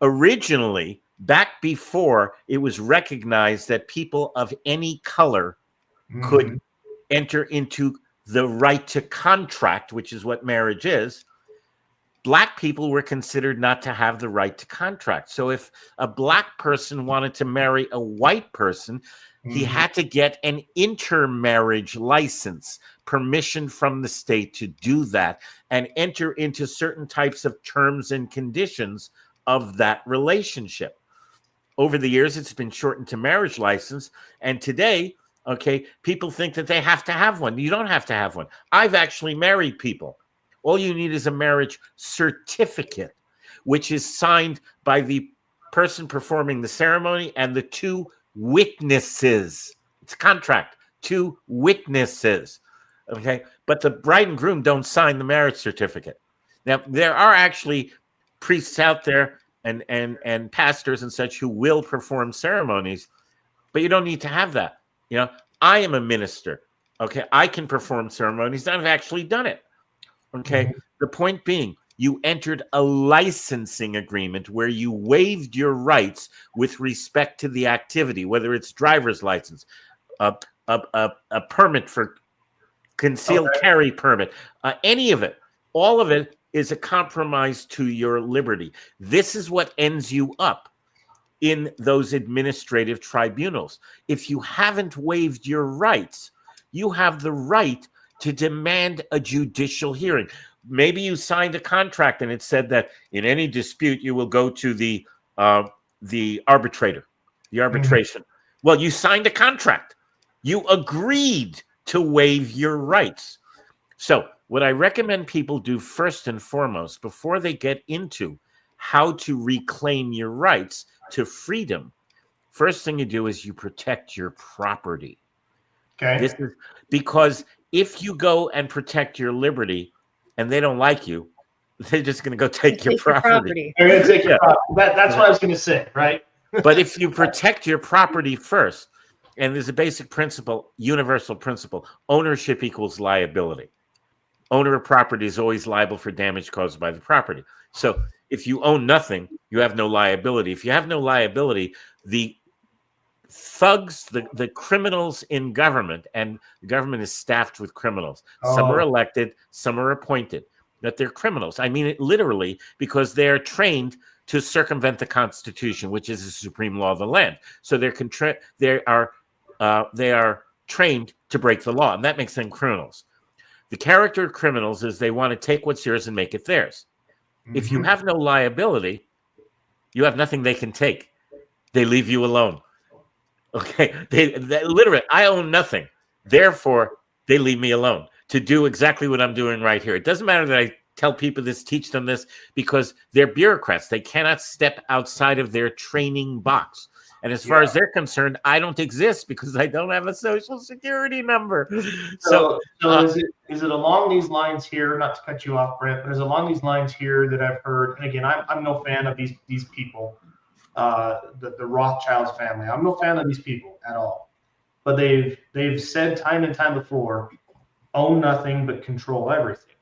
Speaker 3: Originally, back before it was recognized that people of any color could enter into the right to contract, which is what marriage is, Black people were considered not to have the right to contract. So if a Black person wanted to marry a white person, he had to get an intermarriage license, permission from the state to do that, and enter into certain types of terms and conditions of that relationship. Over the years, it's been shortened to marriage license. And today, okay, people think that they have to have one. You don't have to have one. I've actually married people. All you need is a marriage certificate, which is signed by the person performing the ceremony and the two witnesses. It's a contract, two witnesses. Okay, but the bride and groom don't sign the marriage certificate. Now, there are actually priests out there and pastors and such who will perform ceremonies, but you don't need to have that. You know, I am a minister. Okay, I can perform ceremonies. I've actually done it. Okay, the point being, you entered a licensing agreement where you waived your rights with respect to the activity, whether it's driver's license, a permit for concealed carry permit, any of it. All of it is a compromise to your liberty. This is what ends you up in those administrative tribunals. If you haven't waived your rights, you have the right to demand a judicial hearing. Maybe you signed a contract and it said that in any dispute you will go to the arbitrator. The arbitration. Well, you signed a contract. You agreed to waive your rights. So what I recommend people do first and foremost, before they get into how to reclaim your rights to freedom, first thing you do is you protect your property.
Speaker 1: Okay.
Speaker 3: This is because if you go and protect your liberty and they don't like you, they're just going to go take your property.
Speaker 1: They're going to take your property. That's what I was going to say, right?
Speaker 3: But if you protect your property first, and there's a basic principle, universal principle, ownership equals liability. Owner of property is always liable for damage caused by the property. So if you own nothing, you have no liability. If you have no liability, the thugs, the criminals in government, and the government is staffed with criminals. Some are elected, some are appointed, but they're criminals. I mean it literally, because they're trained to circumvent the Constitution, which is the supreme law of the land. So they are trained to break the law, and that makes them criminals. The character of criminals is they want to take what's yours and make it theirs. If you have no liability, you have nothing they can take. They leave you alone. Okay, they literally, I own nothing. Therefore, they leave me alone to do exactly what I'm doing right here. It doesn't matter that I tell people this, teach them this, because they're bureaucrats. They cannot step outside of their training box. And as far as they're concerned, I don't exist because I don't have a social security number.
Speaker 1: So is it along these lines here, not to cut you off, Brent, but is it along these lines here that I've heard, and again, I'm no fan of these people, the Rothschilds family. I'm no fan of these people at all. But they've said time and time before, own nothing but control everything.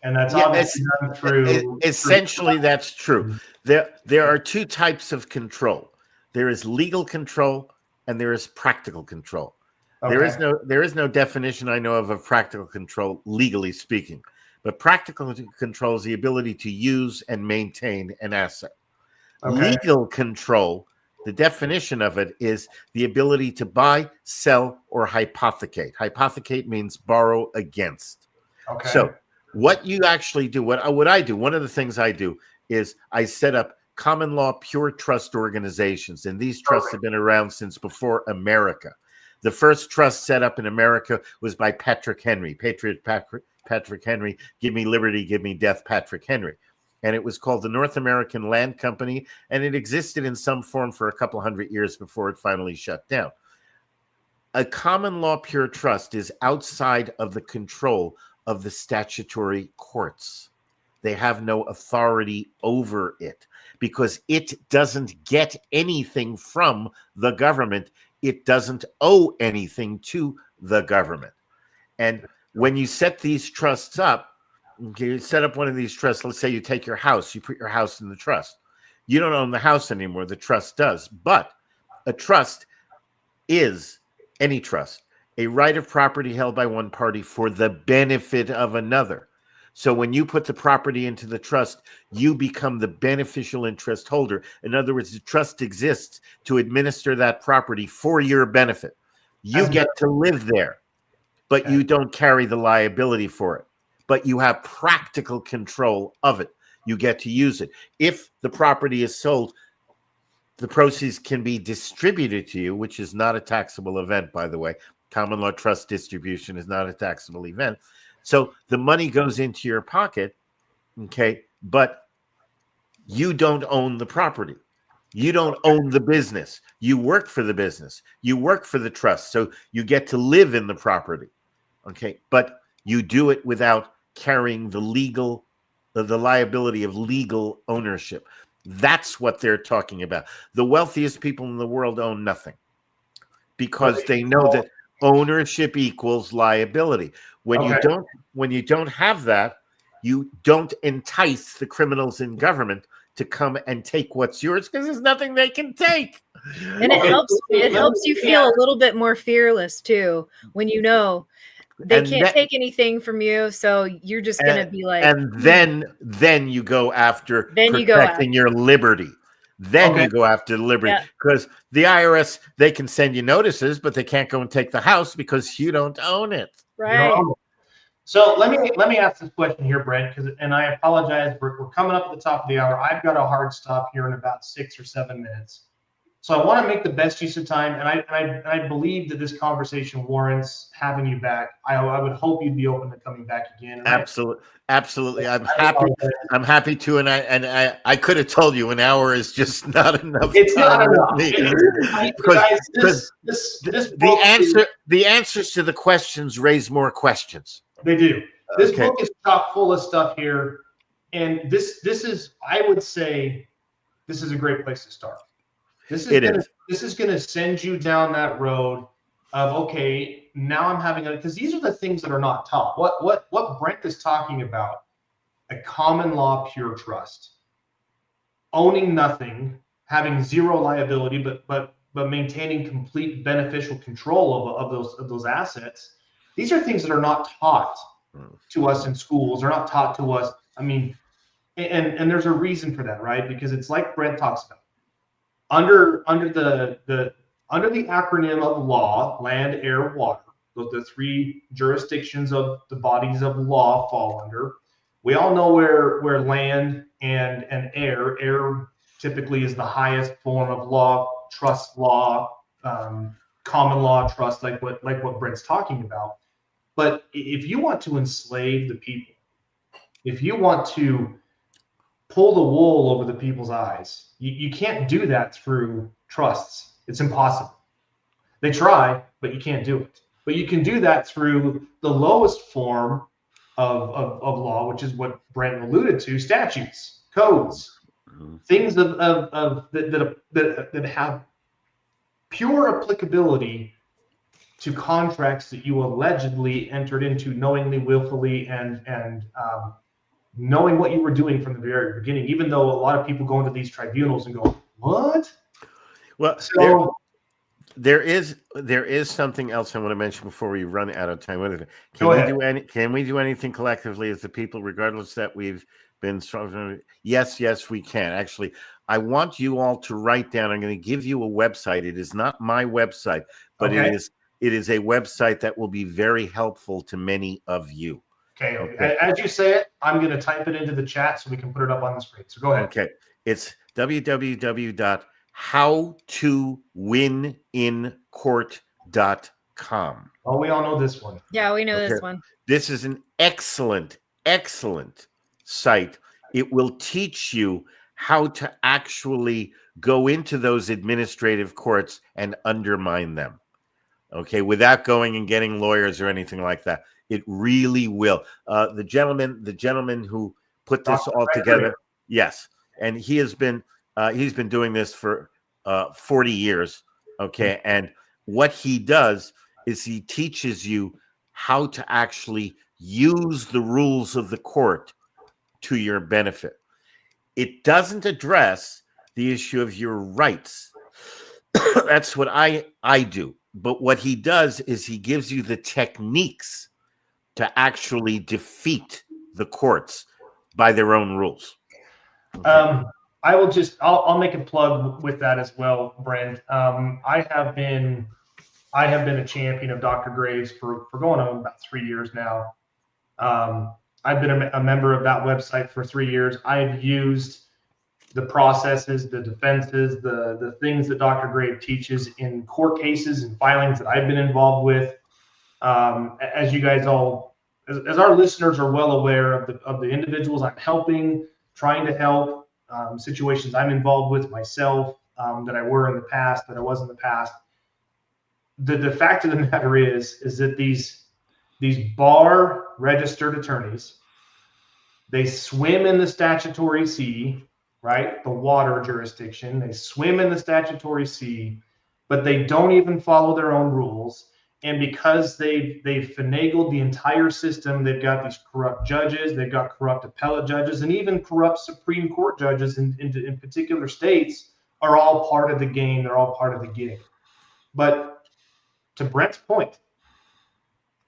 Speaker 1: And that's obviously done through.
Speaker 3: Essentially, that's true. There are two types of control. There is legal control and there is practical control. Okay. There is no definition I know of practical control, legally speaking. But practical control is the ability to use and maintain an asset. Okay. Legal control, the definition of it is the ability to buy, sell, or hypothecate. Hypothecate means borrow against.
Speaker 1: Okay.
Speaker 3: So what you actually do, what I do, one of the things I do is I set up common law pure trust organizations, and these trusts have been around since before America. The first trust set up in America was by Patrick Henry, Patriot Patrick Henry, give me liberty, give me death, Patrick Henry. And it was called the North American Land Company, and it existed in some form for a couple hundred years before it finally shut down. A common law pure trust is outside of the control of the statutory courts. They have no authority over it because it doesn't get anything from the government. It doesn't owe anything to the government. And when you set these trusts up, okay, you set up one of these trusts, let's say you take your house, you put your house in the trust. You don't own the house anymore, the trust does. But a trust is, any trust, a right of property held by one party for the benefit of another. So when you put the property into the trust, you become the beneficial interest holder. In other words, the trust exists to administer that property for your benefit. You get to live there, but you don't carry the liability for it. But you have practical control of it. You get to use it. If the property is sold, the proceeds can be distributed to you, which is not a taxable event, by the way. Common law trust distribution is not a taxable event. So the money goes into your pocket, okay, but you don't own the property. You don't own the business. You work for the business. You work for the trust. So you get to live in the property, okay, but you do it without carrying the liability of legal ownership. That's what they're talking about. The wealthiest people in the world own nothing because they know that ownership equals liability. When you don't have that, you don't entice the criminals in government to come and take what's yours because there's nothing they can take.
Speaker 2: And it helps you feel a little bit more fearless too when you know they can't take anything from you, so you're just gonna be like.
Speaker 3: And then you go after protecting your liberty. Then you go after liberty because the IRS, they can send you notices, but they can't go and take the house because you don't own it.
Speaker 2: Right.
Speaker 1: So let me ask this question here, Brent, and I apologize, we're coming up at the top of the hour. I've got a hard stop here in about 6 or 7 minutes. So I want to make the best use of time, and I believe that this conversation warrants having you back. I would hope you'd be open to coming back again. And
Speaker 3: Absolutely. I'm happy. I'm happy to, and I could have told you an hour is just not enough.
Speaker 1: It's not enough.
Speaker 3: Because the answers to the questions raise more questions.
Speaker 1: They do. This book is chock full of stuff here, and this is, I would say, this is a great place to start. This is going to send you down that road of, okay, now I'm having because these are the things that are not taught. What Brent is talking about, a common law pure trust, owning nothing, having zero liability, but maintaining complete beneficial control of those assets. These are things that are not taught to us in schools. They're not taught to us. I mean, and there's a reason for that, right? Because it's like Brent talks about. Under the acronym of law, land, air, water, the three jurisdictions of the bodies of law fall under. We all know where land and air typically is the highest form of law, trust law, common law trust, like what Brent's talking about. But if you want to enslave the people, if you want to pull the wool over the people's eyes, you can't do that through trusts. It's impossible. They try, but you can't do it. But you can do that through the lowest form of law, which is what Brent alluded to: statutes, codes, things that have pure applicability to contracts that you allegedly entered into knowingly, willfully, and knowing what you were doing from the very beginning, even though a lot of people go into these tribunals and go, what?
Speaker 3: Well, so there is something else I want to mention before we run out of time. Can we do anything collectively as the people, regardless that we've been strong? Yes, we can. Actually, I want you all to write down. I'm going to give you a website. It is not my website, but it is a website that will be very helpful to many of you.
Speaker 1: Okay. As you say it, I'm going to type it into the chat so we can put it up on the screen. So go ahead.
Speaker 3: Okay. It's www.howtowinIncourt.com.
Speaker 1: Oh, we all know this one.
Speaker 2: Yeah, we know this one.
Speaker 3: This is an excellent site. It will teach you how to actually go into those administrative courts and undermine them. Okay, without going and getting lawyers or anything like that. It really will. The gentleman who put this all together, yes, and he's been doing this for 40 years. Okay, and what he does is he teaches you how to actually use the rules of the court to your benefit. It doesn't address the issue of your rights. That's what I do. But what he does is he gives you the techniques to actually defeat the courts by their own rules. Okay.
Speaker 1: I'll make a plug with that as well, Brent. I have been a champion of Dr. Graves for going on about 3 years now. I've been a member of that website for 3 years. I've used the processes, the defenses, the things that Dr. Graves teaches in court cases and filings that I've been involved with. As you guys as our listeners are well aware of the individuals I'm helping, trying to help, situations I'm involved with myself, that I were in the past, that I was in the past. The fact of the matter is that these bar registered attorneys, they swim in the statutory sea, right? The water jurisdiction. They swim in the statutory sea, but they don't even follow their own rules. And because they've finagled the entire system, they've got these corrupt judges, they've got corrupt appellate judges, and even corrupt Supreme Court judges in particular states are all part of the game. They're all part of the gig. But to Brent's point,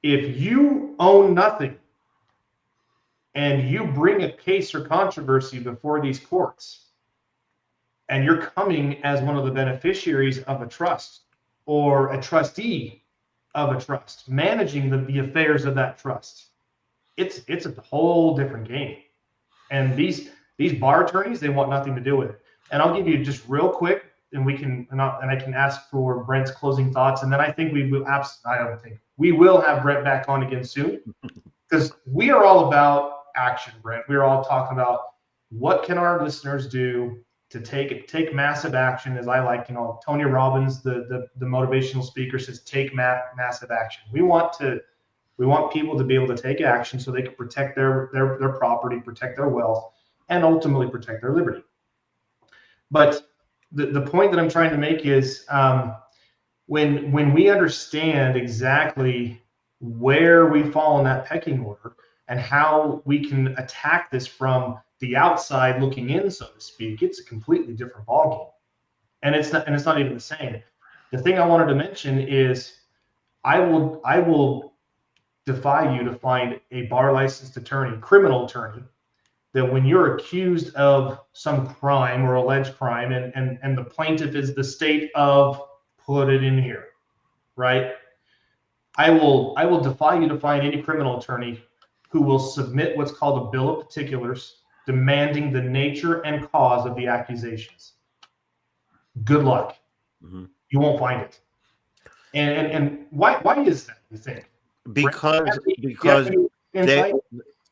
Speaker 1: if you own nothing and you bring a case or controversy before these courts, and you're coming as one of the beneficiaries of a trust or a trustee of a trust, managing the affairs of that trust, it's a whole different game. And these bar attorneys, they want nothing to do with it. And I'll give you just real quick, and I can ask for Brent's closing thoughts, and then I think we will have Brent back on again soon, because we are all about action, Brent. We're all talking about what can our listeners do to take massive action. As I like, Tony Robbins, the motivational speaker, says take massive action. We want people to be able to take action so they can protect their property, protect their wealth, and ultimately protect their liberty. But the point that I'm trying to make is when we understand exactly where we fall in that pecking order and how we can attack this from the outside looking in, so to speak, it's a completely different ballgame. And it's not even the same. The thing I wanted to mention is I will defy you to find a bar licensed attorney, criminal attorney, that when you're accused of some crime or alleged crime and the plaintiff is the state of, put it in here, right? I will defy you to find any criminal attorney who will submit what's called a bill of particulars demanding the nature and cause of the accusations. Good luck. Mm-hmm. You won't find it. And why is that, you think?
Speaker 3: Because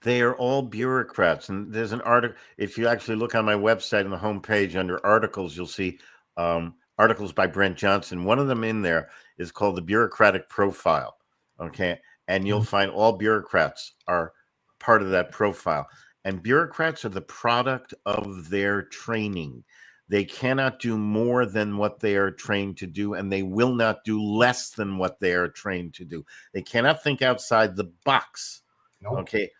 Speaker 3: they are all bureaucrats. And there's an article, if you actually look on my website on the homepage under articles, you'll see articles by Brent Johnson. One of them in there is called The Bureaucratic Profile. Okay. And you'll find all bureaucrats are part of that profile. And bureaucrats are the product of their training. They cannot do more than what they are trained to do, and they will not do less than what they are trained to do. They cannot think outside the box. Nope. Okay.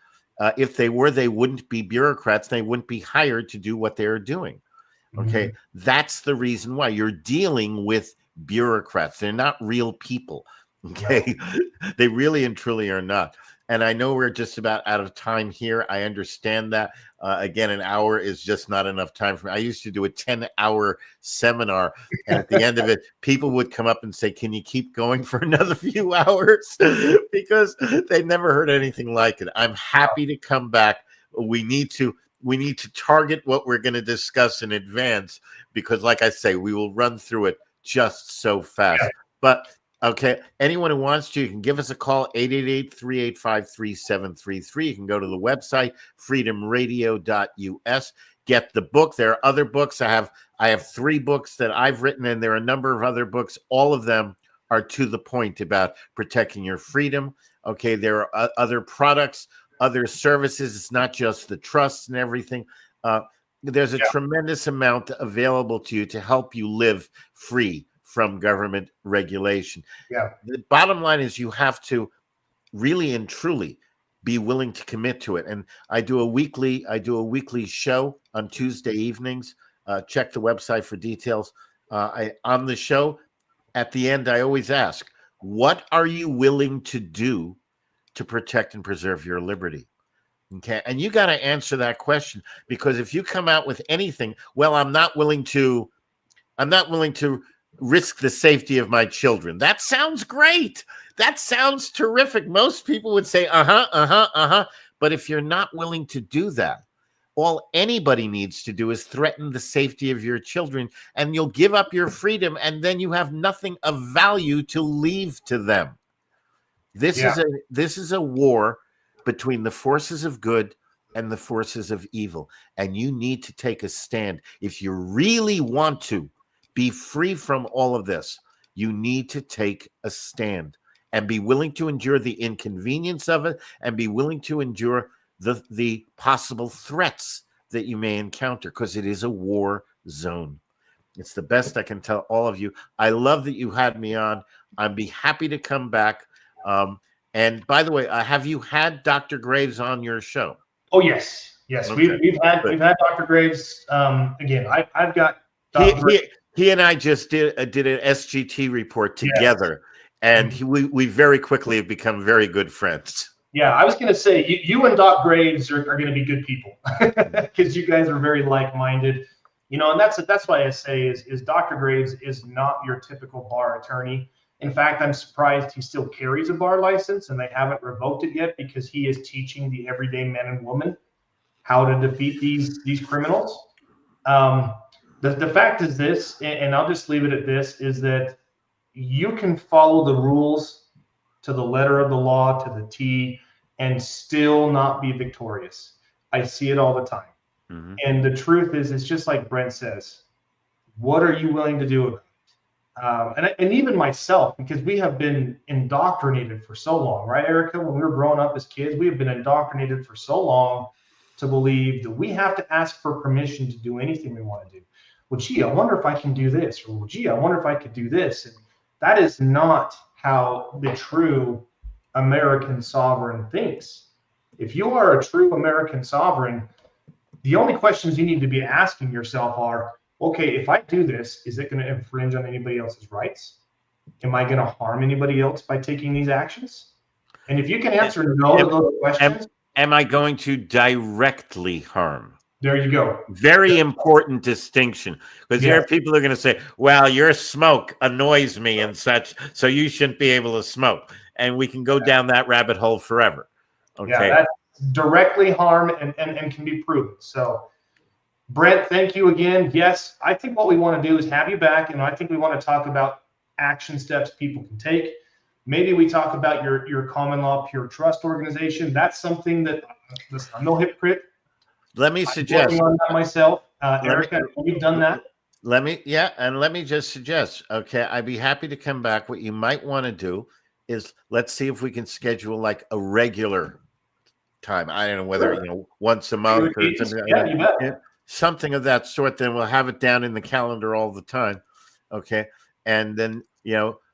Speaker 3: If they were, they wouldn't be bureaucrats. They wouldn't be hired to do what they're doing. Okay. Mm-hmm. That's the reason why you're dealing with bureaucrats. They're not real people. Okay. No. They really and truly are not. And I know we're just about out of time here. I understand that. Again, an hour is just not enough time for me. I used to do a 10-hour seminar, and at the end of it, people would come up and say, "Can you keep going for another few hours?" Because they never heard anything like it. I'm happy to come back. We need to target what we're going to discuss in advance, because, like I say, we will run through it just so fast. Yeah. But okay, anyone who wants to, you can give us a call, 888-385-3733. You can go to the website, freedomradio.us. Get the book. There are other books. I have 3 books that I've written, and there are a number of other books. All of them are to the point about protecting your freedom. Okay, there are other products, other services. It's not just the trusts and everything. There's a tremendous amount available to you to help you live free from government regulation. Yeah. The bottom line is you have to really and truly be willing to commit to it. And I do a weekly show on Tuesday evenings. Check the website for details. On the show, at the end, I always ask, what are you willing to do to protect and preserve your liberty? Okay. And you got to answer that question, because if you come out with anything, well, I'm not willing to risk the safety of my children. That sounds great. That sounds terrific. Most people would say, But if you're not willing to do that, all anybody needs to do is threaten the safety of your children, and you'll give up your freedom, and then you have nothing of value to leave to them. This is a war between the forces of good and the forces of evil, and you need to take a stand. If you really want to be free from all of this, you need to take a stand and be willing to endure the inconvenience of it, and be willing to endure the possible threats that you may encounter, because it is a war zone. It's the best I can tell all of you. I love that you had me on. I'd be happy to come back. And by the way, have you had Dr. Graves on your show?
Speaker 1: Oh, yes. Okay. We've had Dr. Graves. Again, I've got Dr.
Speaker 3: He and I just did an SGT report together, and we very quickly have become very good friends.
Speaker 1: Yeah, I was going to say, you and Doc Graves are going to be good people, because you guys are very like-minded. And that's why I say is Dr. Graves is not your typical bar attorney. In fact, I'm surprised he still carries a bar license, and they haven't revoked it yet, because he is teaching the everyday man and woman how to defeat these criminals. The fact is this, and I'll just leave it at this, is that you can follow the rules to the letter of the law, to the T, and still not be victorious. I see it all the time.
Speaker 3: Mm-hmm.
Speaker 1: And the truth is, it's just like Brent says, what are you willing to do about it? And even myself, because we have been indoctrinated for so long, right, Erica? When we were growing up as kids, we have been indoctrinated for so long to believe that we have to ask for permission to do anything we want to do. Well, gee, I wonder if I can do this, or well, gee, I wonder if I could do this. And that is not how the true American sovereign thinks. If you are a true American sovereign, the only questions you need to be asking yourself are, okay, if I do this, is it going to infringe on anybody else's rights? Am I going to harm anybody else by taking these actions? And if you can answer no to those questions.
Speaker 3: Am I going to directly harm?
Speaker 1: There you go.
Speaker 3: Very important distinction, because there are people who are going to say, well, your smoke annoys me and such, so you shouldn't be able to smoke. And we can go down that rabbit hole forever. Okay.
Speaker 1: Yeah, that's directly harm and can be proven. So, Brent, thank you again. Yes, I think what we want to do is have you back, and I think we want to talk about action steps people can take. Maybe we talk about your common law pure trust organization. That's something that, listen, I'm no hypocrite.
Speaker 3: Let me suggest.
Speaker 1: I'm working on that myself. Erica, you've done that.
Speaker 3: Let me just suggest, okay, I'd be happy to come back. What you might want to do is let's see if we can schedule like a regular time. I don't know whether, once a month or something, something of that sort. Then we'll have it down in the calendar all the time. Okay. And then,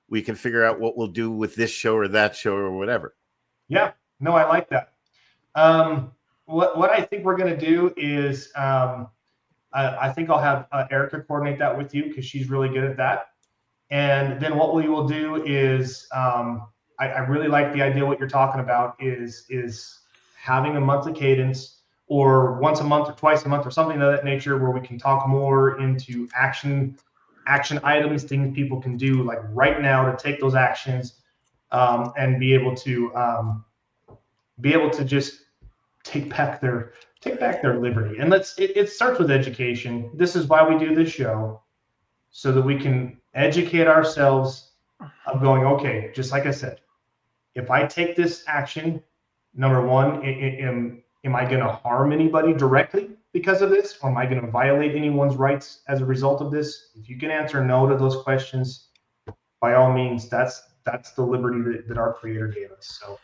Speaker 3: we can figure out what we'll do with this show or that show or whatever.
Speaker 1: Yeah, no, I like that. What I think we're going to do is I think I'll have Erica coordinate that with you, because she's really good at that. And then what we will do is I really like the idea what you're talking about is having a monthly cadence, or once a month or twice a month or something of that nature, where we can talk more into action items, things people can do like right now to take those actions, and be able to just take back their liberty. And it starts with education. This is why we do this show, so that we can educate ourselves of going, okay, just like I said, if I take this action, number one, am I going to harm anybody directly because of this? Or am I going to violate anyone's rights as a result of this? If you can answer no to those questions, by all means, that's the liberty that our Creator gave us. So,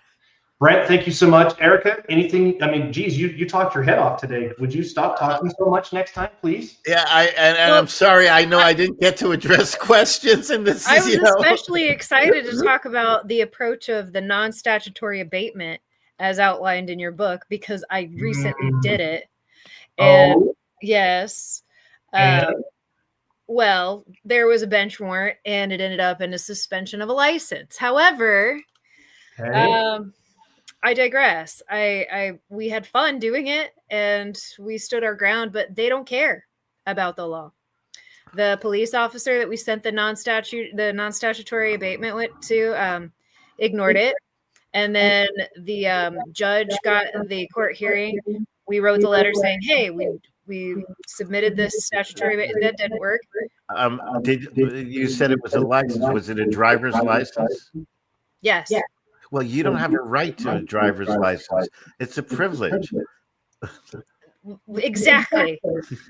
Speaker 1: Brent, thank you so much. Erica, anything? I mean, geez, you talked your head off today. Would you stop talking so much next time, please?
Speaker 3: Yeah, I'm sorry. I know I didn't get to address questions in this.
Speaker 2: I was especially excited to talk about the approach of the non-statutory abatement as outlined in your book, because I recently did it. And yes, well, there was a bench warrant, and it ended up in a suspension of a license. However, I digress. We had fun doing it, and we stood our ground, but they don't care about the law. The police officer that we sent the non-statutory abatement went to ignored it. And then the judge got the court hearing. We wrote the letter saying, hey, we submitted this statutory abatement. That didn't work.
Speaker 3: You said it was a license. Was it a driver's license?
Speaker 2: Yes. Yeah.
Speaker 3: Well, you don't have a right to a driver's license. It's a privilege.
Speaker 2: Exactly.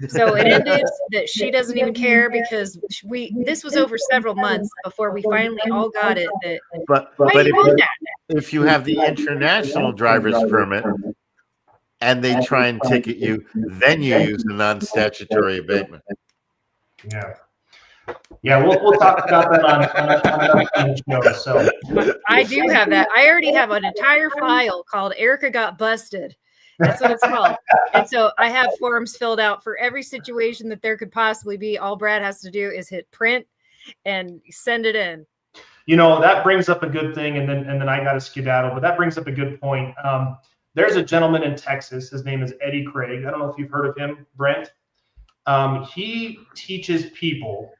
Speaker 2: So it ended that she doesn't even care, because this was over several months before we finally all got it.
Speaker 3: But if you have the international driver's permit and they try and ticket you, then you use the non-statutory abatement.
Speaker 1: Yeah, we'll talk about that on another show. So
Speaker 2: I do have that. I already have an entire file called Erica Got Busted. That's what it's called. And so I have forms filled out for every situation that there could possibly be. All Brad has to do is hit print and send it in.
Speaker 1: That brings up a good thing, and then I got to skedaddle, but that brings up a good point. There's a gentleman in Texas. His name is Eddie Craig. I don't know if you've heard of him, Brent. He teaches people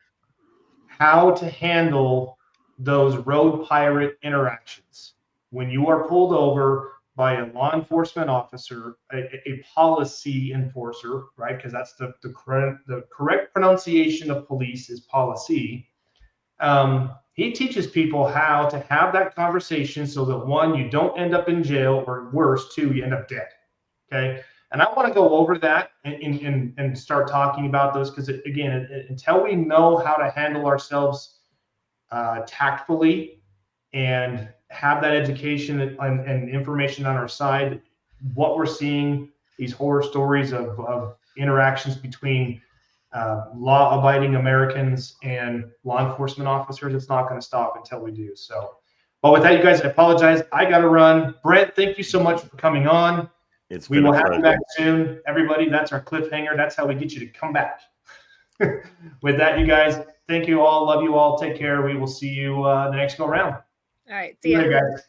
Speaker 1: how to handle those road pirate interactions. When you are pulled over by a law enforcement officer, a policy enforcer, right? Because that's the correct pronunciation of police is policy. He teaches people how to have that conversation so that, one, you don't end up in jail, or worse, two, you end up dead. Okay. And I want to go over that and start talking about those, because again, until we know how to handle ourselves tactfully and have that education and information on our side, what we're seeing, these horror stories of interactions between law-abiding Americans and law enforcement officers, it's not going to stop until we do. So, but with that, you guys, I apologize. I got to run. Brent, thank you so much for coming on. We will have you back soon. Everybody, that's our cliffhanger. That's how we get you to come back. With that, you guys, thank you all. Love you all. Take care. We will see you the next go round.
Speaker 2: All right. See ya.
Speaker 1: Guys.